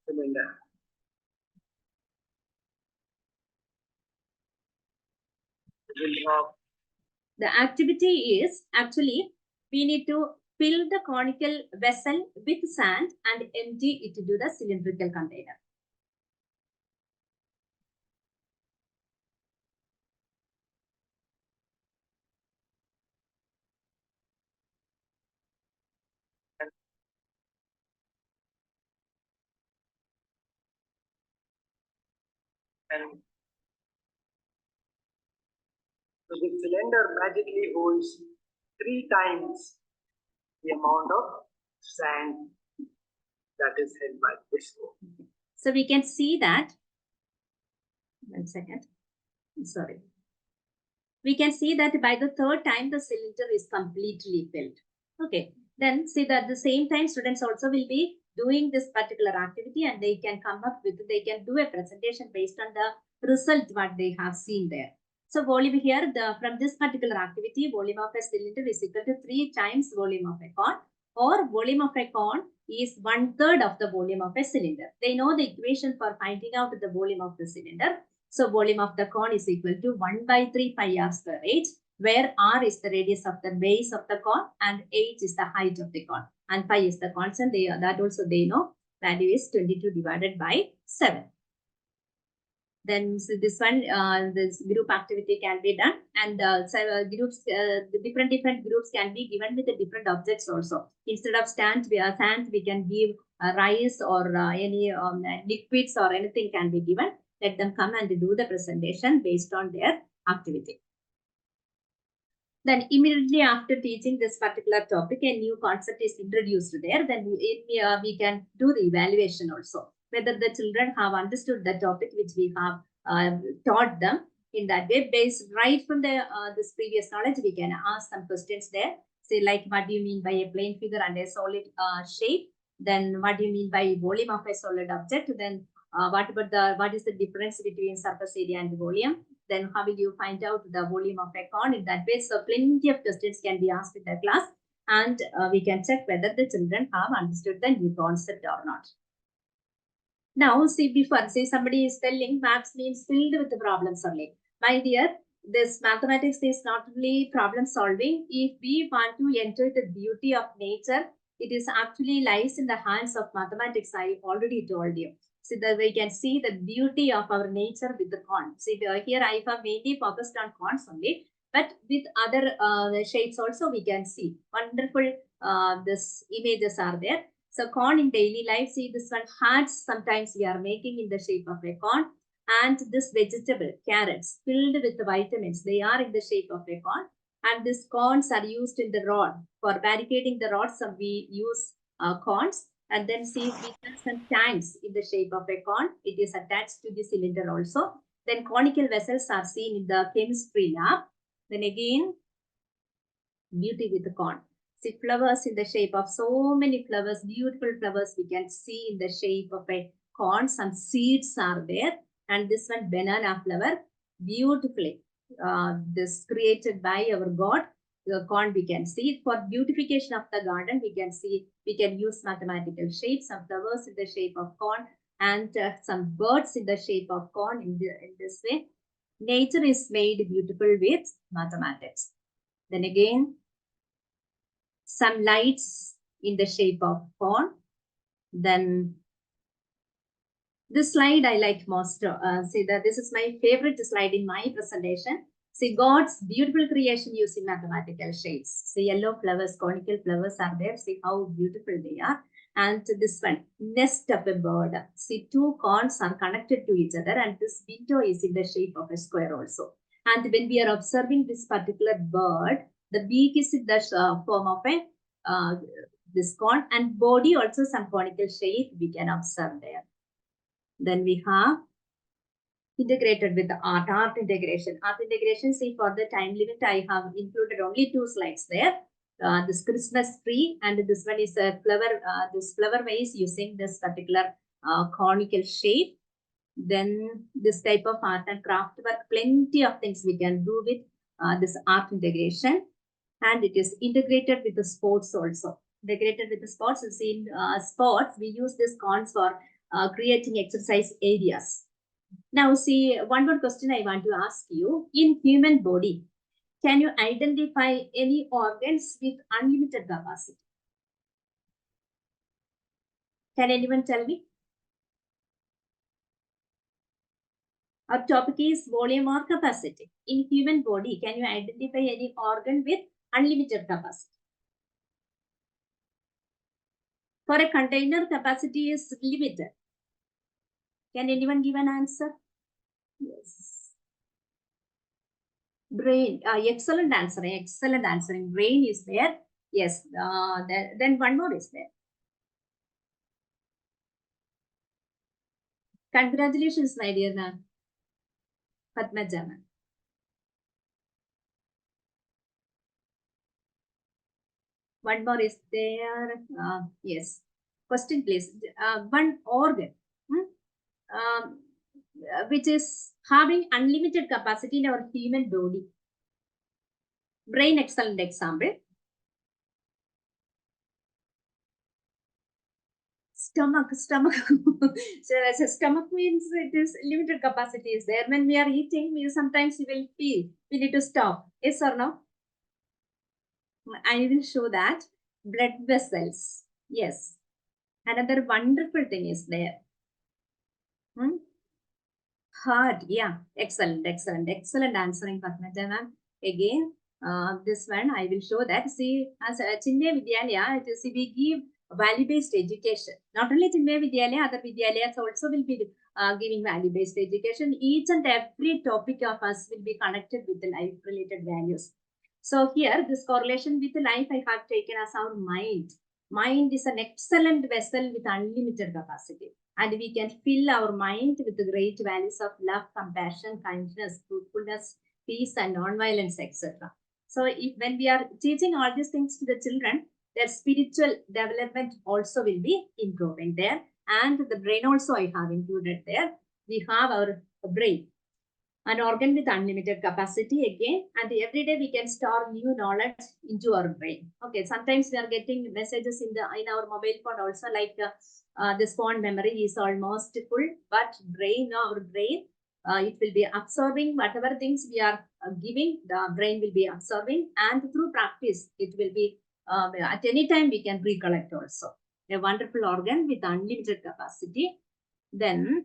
cylinder. The activity is actually we need to fill the conical vessel with sand and empty it into the cylindrical container. And so the cylinder magically holds 3 times the amount of sand that is held by this cone. So we can see that, 1 second, sorry. We can see that by the 3rd time, the cylinder is completely filled. Okay, then see that at the same time, students also will be doing this particular activity and they can come up with, they can do a presentation based on the result what they have seen there. So volume here, from this particular activity, volume of a cylinder is equal to 3 times volume of a cone, or volume of a cone is 1/3 of the volume of a cylinder. They know the equation for finding out the volume of the cylinder. So volume of the cone is equal to 1/3 pi r square h, where r is the radius of the base of the cone and h is the height of the cone, and pi is the constant. That also they know. Value is 22 divided by 7. Then so this one, this group activity can be done, and groups, the different groups can be given with the different objects also. Instead of sand, we can give rice or any liquids or anything can be given. Let them come and do the presentation based on their activity. Then immediately after teaching this particular topic, a new concept is introduced there. Then we can do the evaluation also, whether the children have understood the topic which we have taught them. In that way, based right from the this previous knowledge, we can ask some questions there. Say like, what do you mean by a plane figure and a solid shape? Then what do you mean by volume of a solid object? Then what is the difference between surface area and volume? Then how will you find out the volume of a cone in that way? So plenty of questions can be asked in the class, and we can check whether the children have understood the new concept or not. Now, see somebody is telling maths means filled with the problems only. My dear, this mathematics is not only problem solving. If we want to enter the beauty of nature, it is actually lies in the hands of mathematics. I already told you. So that we can see the beauty of our nature with the cone. See here I have mainly focused on cones only, but with other shapes also we can see wonderful this images are there. So cone in daily life, see this one hearts sometimes we are making in the shape of a cone, and this vegetable carrots filled with vitamins, they are in the shape of a cone, and these cones are used in the rod for barricading the rods. So we use cones. And then see beakers and tanks in the shape of a cone. It is attached to the cylinder also. Then conical vessels are seen in the chemistry lab. Then again, beauty with the cone. See flowers in the shape of so many flowers, beautiful flowers we can see in the shape of a cone. Some seeds are there. And this one banana flower, beautifully this created by our God. The cone we can see. For beautification of the garden, we can see, we can use mathematical shapes, some flowers in the shape of cone, and some birds in the shape of cone in this way. Nature is made beautiful with mathematics. Then again, some lights in the shape of cone. Then this slide I like most. See that this is my favorite slide in my presentation. See God's beautiful creation using mathematical shapes. See yellow flowers, conical flowers are there. See how beautiful they are. And this one, nest of a bird. See two corns are connected to each other and this window is in the shape of a square also. And when we are observing this particular bird, the beak is in the form of a this corn and body also some conical shape we can observe there. Then we have integrated with the art integration. Art integration, see for the time limit, I have included only 2 slides there. This Christmas tree and this one is a flower, this flower vase using this particular conical shape. Then this type of art and craft work, plenty of things we can do with this art integration. And it is integrated with the sports also. Integrated with the sports, you see in sports, we use this cons for creating exercise areas. Now see, one more question I want to ask you. In human body, can you identify any organs with unlimited capacity? Can anyone tell me? Our topic is volume or capacity. In human body, can you identify any organ with unlimited capacity? For a container, capacity is limited. Can anyone give an answer? Yes. Brain, excellent answering. Brain is there. Yes, then one more is there. Congratulations, my dear ma'am. Padmaja ma'am. One more is there. Yes. Question, please. One organ which is having unlimited capacity in our human body. Brain, excellent example. Stomach. So as a stomach means it is limited capacity is there. When we are eating, sometimes we will feel we need to stop. Yes or no? I will show that. Blood vessels. Yes. Another wonderful thing is there. Heart. Yeah. Excellent answering, Padmaja ma'am. Again, this one I will show that. See, as Chinmaya Vidyalaya, we give value-based education. Not only Chinmaya Vidyalaya, other Vidyalayas also will be giving value-based education. Each and every topic of us will be connected with the life-related values. So here, this correlation with life I have taken as our mind. Mind is an excellent vessel with unlimited capacity. And we can fill our mind with the great values of love, compassion, kindness, truthfulness, peace, and non-violence, etc. So when we are teaching all these things to the children, their spiritual development also will be improving there. And the brain also I have included there. We have our brain, an organ with unlimited capacity again, and every day we can store new knowledge into our brain. Okay, sometimes we are getting messages in our mobile phone also, like this phone memory is almost full, but our brain, it will be absorbing whatever things we are giving, the brain will be absorbing, and through practice, it will be at any time we can recollect also. A wonderful organ with unlimited capacity. Then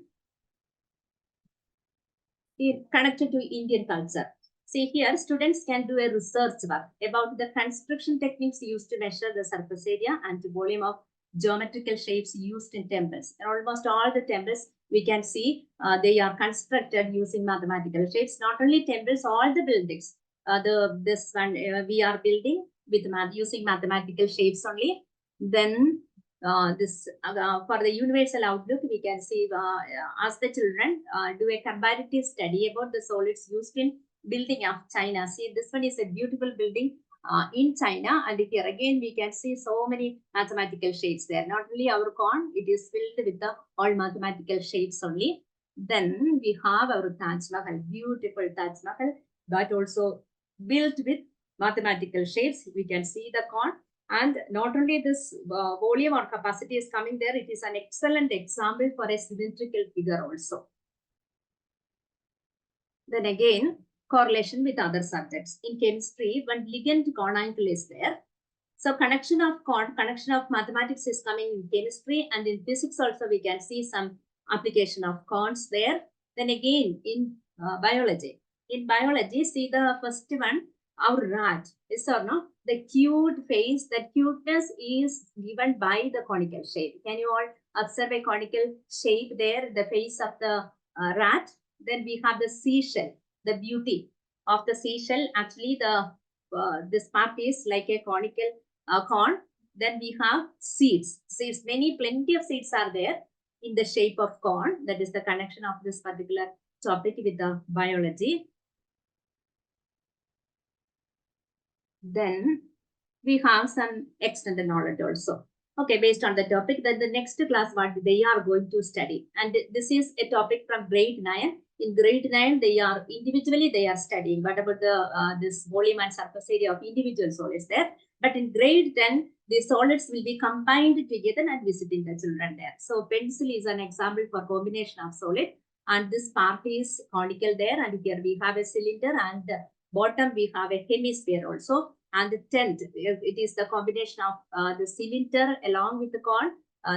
connected to Indian culture. See here, students can do a research work about the construction techniques used to measure the surface area and the volume of geometrical shapes used in temples. And almost all the temples we can see they are constructed using mathematical shapes. Not only temples, all the buildings. This one we are building with using mathematical shapes only. Then for the universal outlook, we can see ask the children do a comparative study about the solids used in building of China. See, this one is a beautiful building in China, and here again we can see so many mathematical shapes there. Not only our corn, it is filled with all mathematical shapes only. Then we have our Taj Mahal, beautiful Taj Mahal, that also built with mathematical shapes. We can see the corn. And not only this volume or capacity is coming there, it is an excellent example for a symmetrical figure also. Then again, correlation with other subjects. In chemistry, one ligand conangle is there. So connection of mathematics is coming in chemistry, and in physics also we can see some application of cons there. Then again in biology, In biology, see the first one, our rat, yes or no? The cute face, the cuteness is given by the conical shape. Can you all observe a conical shape there, the face of the rat? Then we have the seashell, the beauty of the seashell. Actually, this part is like a conical corn. Then we have seeds. Seeds, plenty of seeds are there in the shape of corn. That is the connection of this particular topic with the biology. Then we have some extended knowledge also. Okay, based on the topic, that the next class what they are going to study. And this is a topic from grade 9. In grade 9, they are individually they are studying. What about the this volume and surface area of individual solids there? But in grade 10, the solids will be combined together and visiting the children there. So pencil is an example for combination of solid. And this part is conical there. And here we have a cylinder, and bottom we have a hemisphere also. And the tent, it is the combination of the cylinder along with the corn.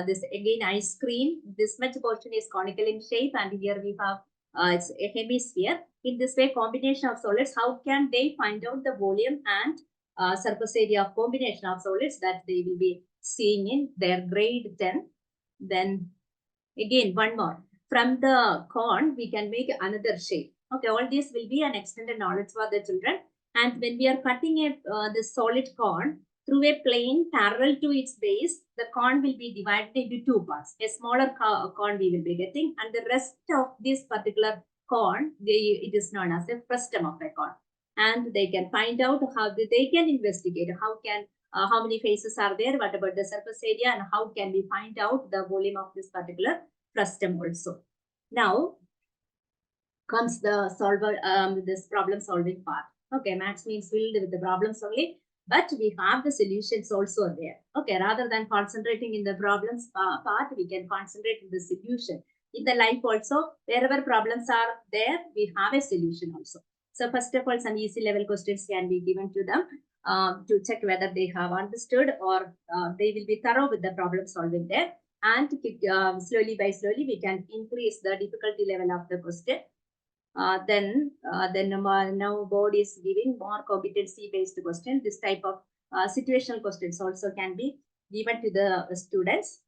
This again ice cream. This much portion is conical in shape, and here we have it's a hemisphere. In this way, combination of solids. How can they find out the volume and surface area of combination of solids that they will be seeing in their grade 10? Then again one more. From the corn, we can make another shape. Okay, all this will be an extended knowledge for the children. And when we are cutting the solid corn through a plane parallel to its base, the corn will be divided into two parts. A smaller corn we will be getting, and the rest of this particular corn, it is known as the frustum of a corn. And they can find out how they can investigate how many faces are there, what about the surface area, and how can we find out the volume of this particular frustum also. Now comes the this problem solving part. Okay, maths means filled with the problems only, but we have the solutions also there. Okay, rather than concentrating in the problems part, we can concentrate in the solution. In the life also, wherever problems are there, we have a solution also. So first of all, some easy level questions can be given to them to check whether they have understood or they will be thorough with the problem solving there. And slowly by slowly, we can increase the difficulty level of the question. Then now board is giving more competency-based question. This type of situational questions also can be given to the students.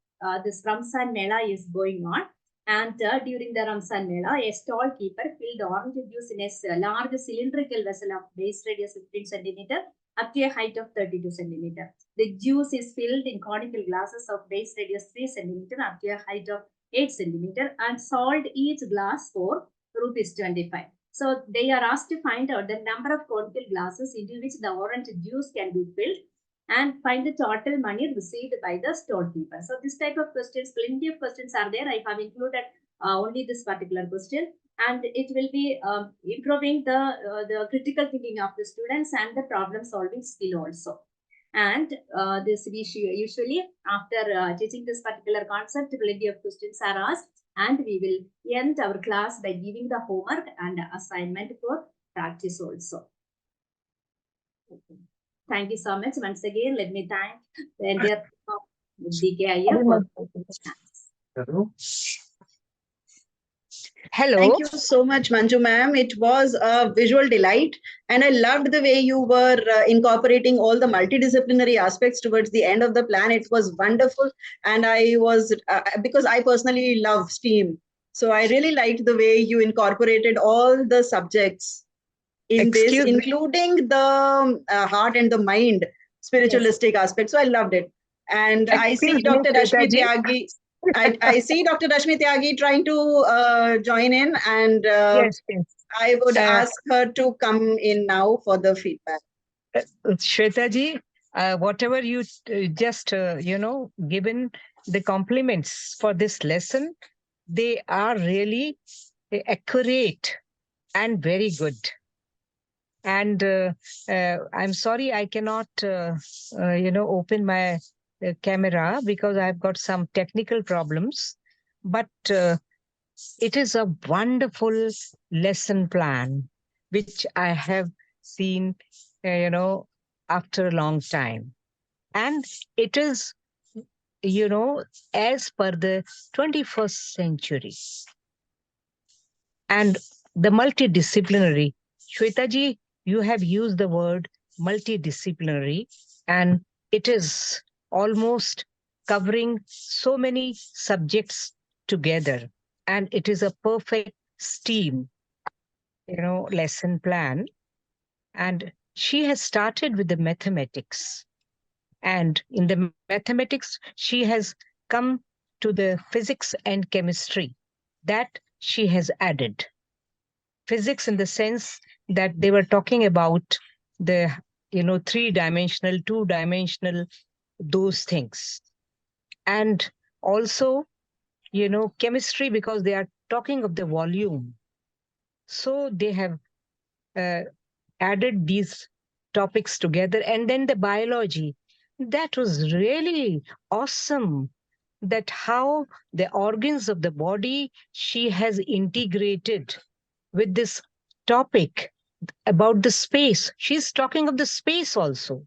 This Ramzan Mela is going on, and during the Ramzan Mela, a stall keeper filled orange juice in a large cylindrical vessel of base radius 15 centimeter up to a height of 32 centimeter. The juice is filled in conical glasses of base radius 3 centimeter up to a height of 8 centimeter and sold each glass for ₹25. So they are asked to find out the number of conical glasses into which the orange juice can be filled and find the total money received by the storekeeper. So this type of questions, plenty of questions are there. I have included only this particular question, and it will be improving the critical thinking of the students and the problem solving skill also. And this usually after teaching this particular concept, plenty of questions are asked, and we will end our class by giving the homework and assignment for practice also. Thank you so much. Once again, let me thank the entire DKIF for Hello. Thank you so much, Manju ma'am. It was a visual delight. And I loved the way you were incorporating all the multidisciplinary aspects towards the end of the plan. It was wonderful. And I was, because I personally love STEAM. So I really liked the way you incorporated all the subjects in this, including the heart and the mind spiritualistic aspect. So I loved it. And I see Dr. Rashmi Tyagi. I see Dr. Rashmi Tyagi trying to join in, and Yes. I would ask her to come in now for the feedback. Shweta ji, whatever you just, given the compliments for this lesson, they are really accurate and very good. And I'm sorry I cannot, open my camera because I've got some technical problems. But it is a wonderful lesson plan, which I have seen, after a long time. And it is, as per the 21st century. And the multidisciplinary Shweta ji, you have used the word multidisciplinary, and it is almost covering so many subjects together. And it is a perfect STEAM, lesson plan. And she has started with the mathematics. And in the mathematics, she has come to the physics and chemistry that she has added. Physics in the sense that they were talking about the, three-dimensional, two-dimensional, those things. And also, chemistry, because they are talking of the volume. So they have added these topics together. And then the biology, that was really awesome, that how the organs of the body she has integrated with this topic about the space. She's talking of the space also,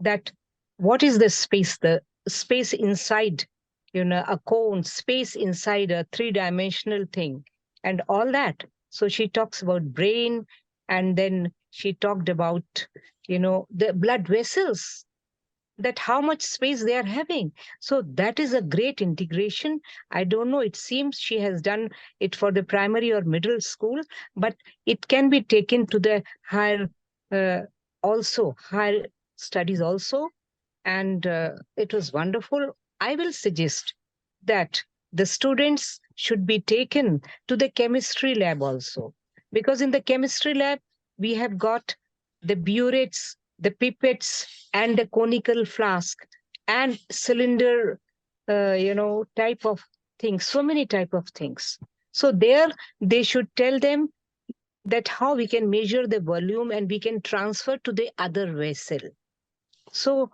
that what is the space inside, a cone, space inside a three-dimensional thing, and all that. So she talks about brain, and then she talked about, the blood vessels, that how much space they are having. So that is a great integration. I don't know, it seems she has done it for the primary or middle school, but it can be taken to the higher studies also. And it was wonderful. I will suggest that the students should be taken to the chemistry lab also, because in the chemistry lab, we have got the burettes, the pipettes, and the conical flask and cylinder, type of things, so many type of things. So there they should tell them that how we can measure the volume and we can transfer to the other vessel. So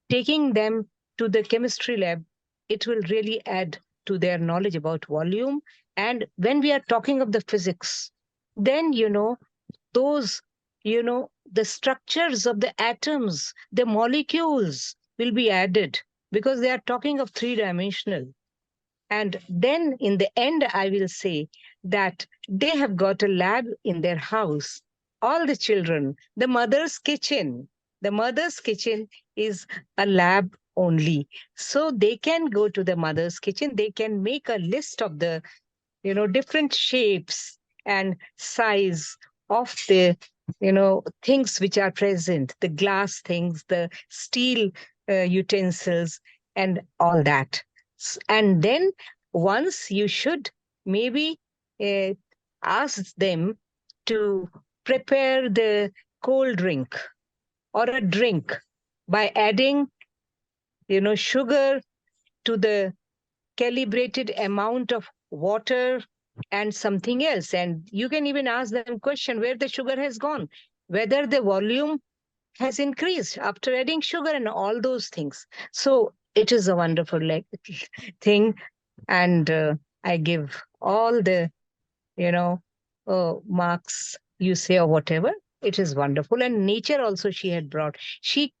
taking them to the chemistry lab, it will really add to their knowledge about volume. And when we are talking of the physics, then, those, the structures of the atoms, the molecules will be added, because they are talking of three-dimensional. And then in the end, I will say that they have got a lab in their house. All the children, the mother's kitchen is a lab only. So they can go to the mother's kitchen. They can make a list of the, different shapes and size of the, things which are present, the glass things, the steel utensils, and all that. And then once you should maybe ask them to prepare the cold drink or a drink by adding, sugar to the calibrated amount of water and something else. And you can even ask them question where the sugar has gone, whether the volume has increased after adding sugar, and all those things. So it is a wonderful thing. And I give all the, marks you say or whatever. It is wonderful. And nature also she had brought. She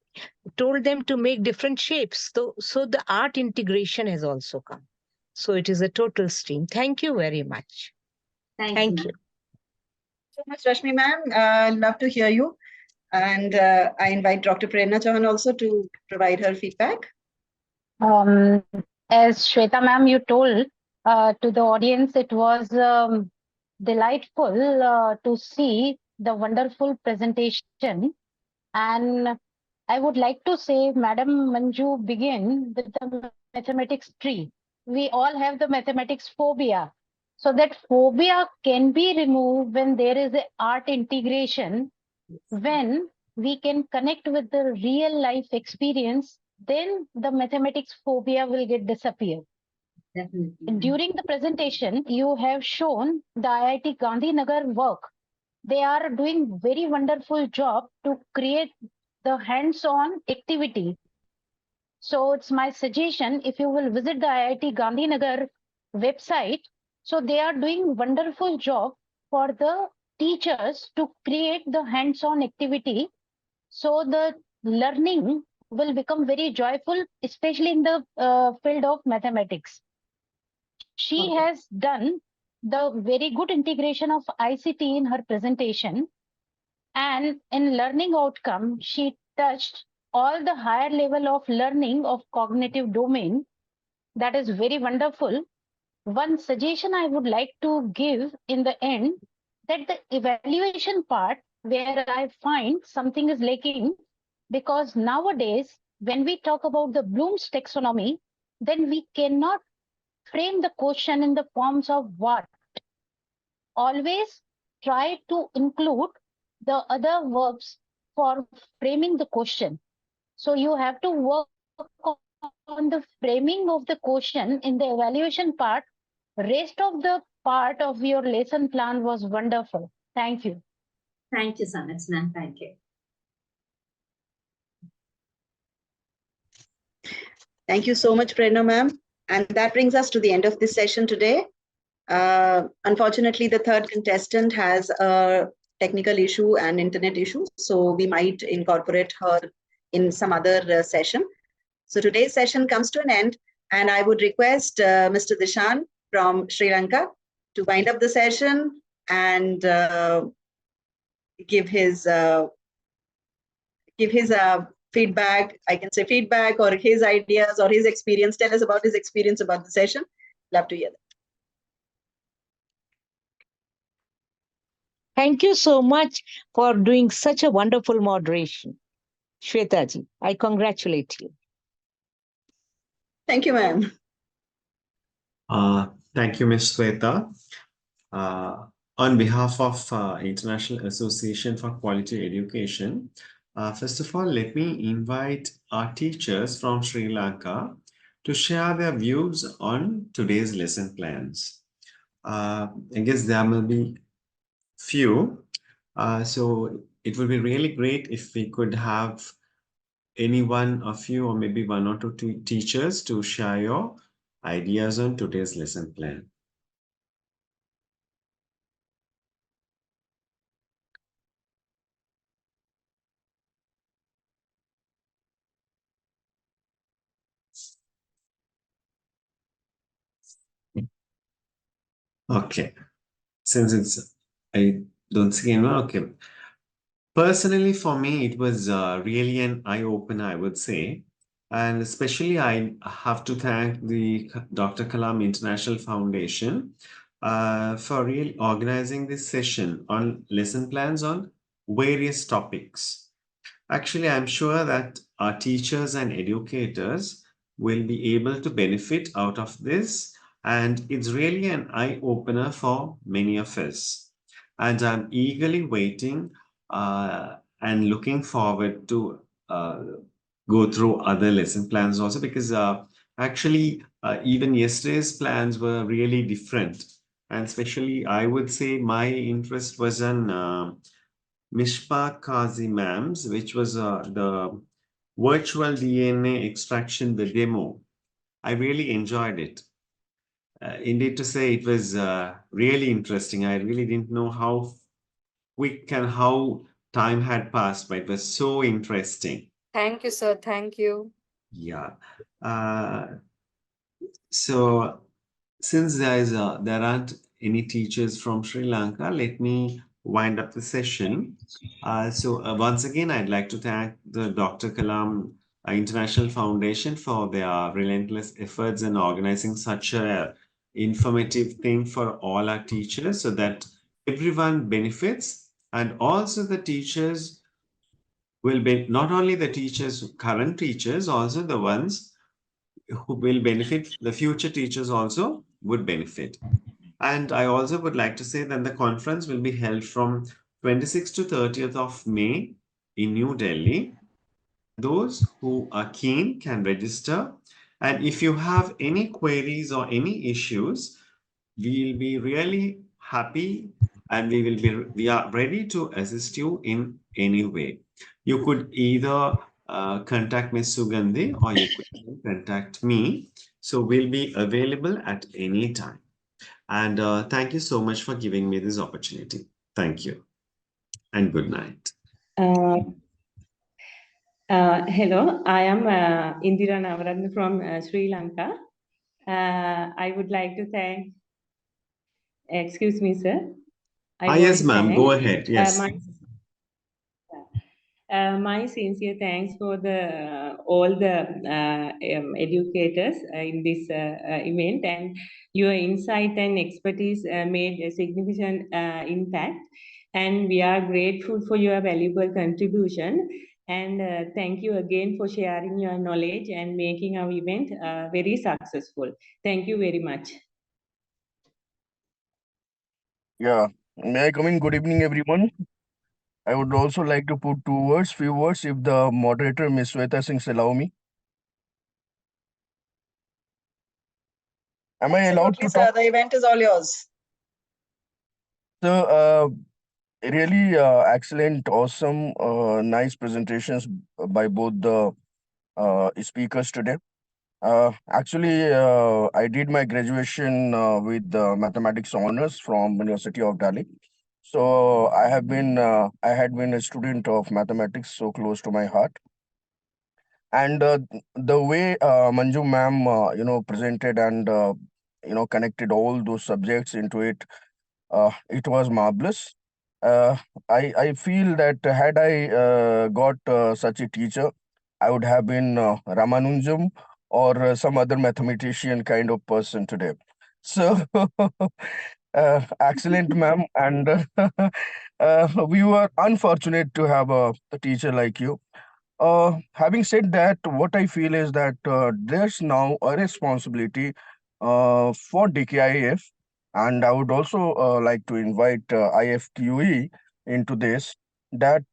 told them to make different shapes. So the art integration has also come. So it is a total stream. Thank you very much. Thank you. So much, Rashmi ma'am. Love to hear you. And I invite Dr. Prerna Chauhan also to provide her feedback. As Shweta ma'am, you told to the audience, it was delightful to see the wonderful presentation. And I would like to say, Madam Manju begin with the mathematics tree. We all have the mathematics phobia. So that phobia can be removed when there is an art integration, when we can connect with the real life experience, then the mathematics phobia will get disappear. Definitely. During the presentation, you have shown the IIT Gandhinagar work. They are doing very wonderful job to create the hands-on activity. So it's my suggestion, if you will visit the IIT Gandhinagar website, so they are doing wonderful job for the teachers to create the hands-on activity. So the learning will become very joyful, especially in the field of mathematics. She has done the very good integration of ICT in her presentation. And in learning outcome, she touched all the higher level of learning of cognitive domain. That is very wonderful. One suggestion I would like to give in the end, that the evaluation part where I find something is lacking, because nowadays when we talk about the Bloom's taxonomy, then we cannot frame the question in the forms of what. Always try to include the other verbs for framing the question. So you have to work on the framing of the question in the evaluation part. Rest of the part of your lesson plan was wonderful. Thank you. Thank you, Sanats ma'am. Thank you. Thank you so much, Prerna ma'am. And that brings us to the end of this session today. Unfortunately, the third contestant has a technical issue and internet issue, so we might incorporate her in some other session. So today's session comes to an end, and I would request Mr. Dishan from Sri Lanka to wind up the session and give his feedback. I can say feedback or his ideas or his experience. Tell us about his experience about the session. Love to hear that. Thank you so much for doing such a wonderful moderation. Shwetaji, I congratulate you. Thank you, ma'am. Thank you, Ms. Sweta. On behalf of International Association for Quality Education, first of all, let me invite our teachers from Sri Lanka to share their views on today's lesson plans. I guess there will be few, so it would be really great if we could have any one of you or maybe one or two teachers to share your ideas on today's lesson plan. Okay, since I don't see anyone, okay. Personally, for me, it was really an eye-opener, I would say. And especially, I have to thank the Dr. Kalam International Foundation for really organizing this session on lesson plans on various topics. Actually, I'm sure that our teachers and educators will be able to benefit out of this. And it's really an eye-opener for many of us. And I'm eagerly waiting and looking forward to go through other lesson plans also, because actually even yesterday's plans were really different. And especially, I would say my interest was on Mishpa Kazi ma'am's, which was the virtual DNA extraction, the demo. I really enjoyed it. Indeed to say, it was really interesting. I really didn't know how quick and how time had passed, but it was so interesting. Thank you, sir. Thank you. Yeah. So since there aren't any teachers from Sri Lanka, let me wind up the session. Once again, I'd like to thank the Dr. Kalam International Foundation for their relentless efforts in organizing such a informative thing for all our teachers, so that everyone benefits, and also the teachers will be, not only the teachers, current teachers, also the ones who will benefit, the future teachers also would benefit. And I also would like to say that the conference will be held from 26th to 30th of May in New Delhi. Those who are keen can register. And if you have any queries or any issues, we'll be really happy, and we are ready to assist you in any way. You could either contact Ms. Sugandhi or you could contact me. So we'll be available at any time. And thank you so much for giving me this opportunity. Thank you and good night. Hello, I am Indira Navaratne from Sri Lanka. I would like to thank Excuse me, sir. Yes, want ma'am. Go thanks, ahead. Yes. My sincere thanks for the all the educators in this event, and your insight and expertise made a significant impact, and we are grateful for your valuable contribution, and thank you again for sharing your knowledge and making our event very successful. Thank you very much. Yeah, may I come in? Good evening, everyone. I would also like to put few words, if the moderator, Ms. Sweta Singh, allow me. Am I allowed to Absolutely, sir. talk? The event is all yours. So, really excellent, awesome, nice presentations by both the speakers today. Actually, I did my graduation with mathematics honors from University of Delhi. So I had been a student of mathematics, so close to my heart. And the way Manju ma'am, presented and connected all those subjects into it, it was marvelous. Uh, I feel that had I got such a teacher, I would have been Ramanujam or some other mathematician kind of person today. So, excellent, ma'am, and we were unfortunate to have a teacher like you. Having said that, what I feel is that there's now a responsibility for DKIF, and I would also like to invite IFQE into this, that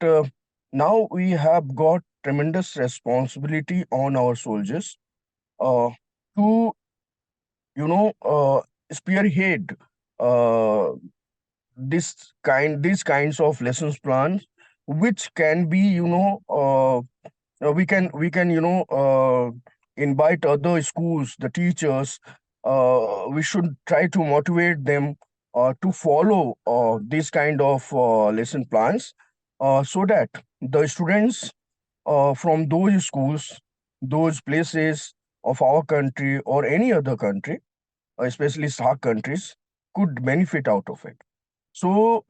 now we have got tremendous responsibility on our soldiers to, spearhead uh, these kinds of lessons plans, which can be, we can invite other schools, the teachers. We should try to motivate them to follow these kind of lesson plans, so that the students from those schools, those places of our country or any other country, especially SAARC countries, could benefit out of it. So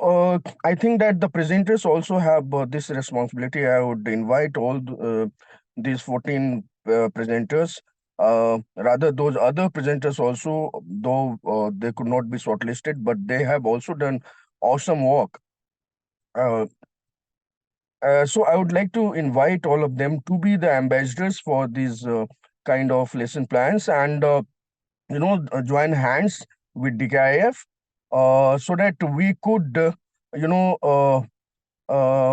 I think that the presenters also have this responsibility. I would invite all these 14 presenters, rather those other presenters also, though they could not be shortlisted, but they have also done awesome work. Uh, so I would like to invite all of them to be the ambassadors for these kind of lesson plans, and join hands with DKIF, so that we could, you know,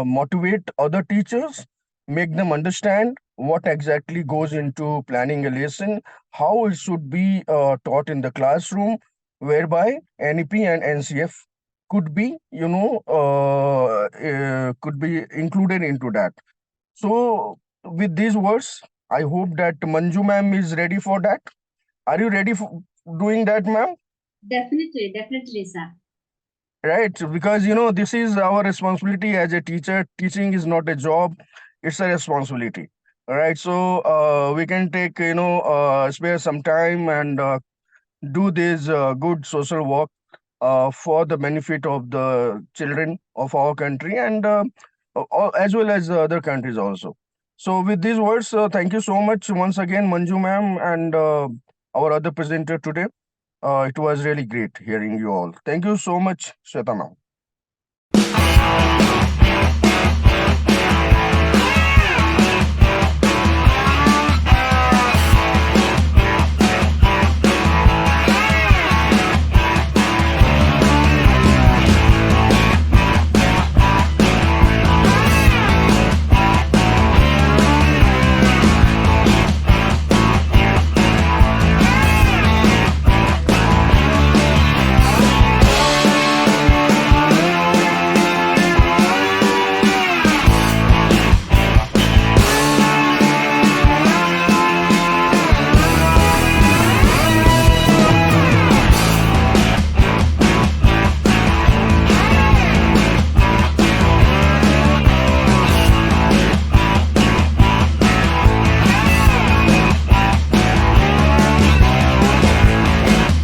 motivate other teachers, make them understand what exactly goes into planning a lesson, how it should be taught in the classroom, whereby NEP and NCF could be, could be included into that. So, with these words, I hope that Manju ma'am is ready for that. Are you ready for doing that, ma'am? Definitely, sir. Right, because this is our responsibility as a teacher. Teaching is not a job; it's a responsibility. All right, so we can take spare some time and do this good social work for the benefit of the children of our country, and as well as other countries also. So, with these words, thank you so much once again, Manju ma'am, and our other presenter today. It was really great hearing you all. Thank you so much, Shweta ma'am.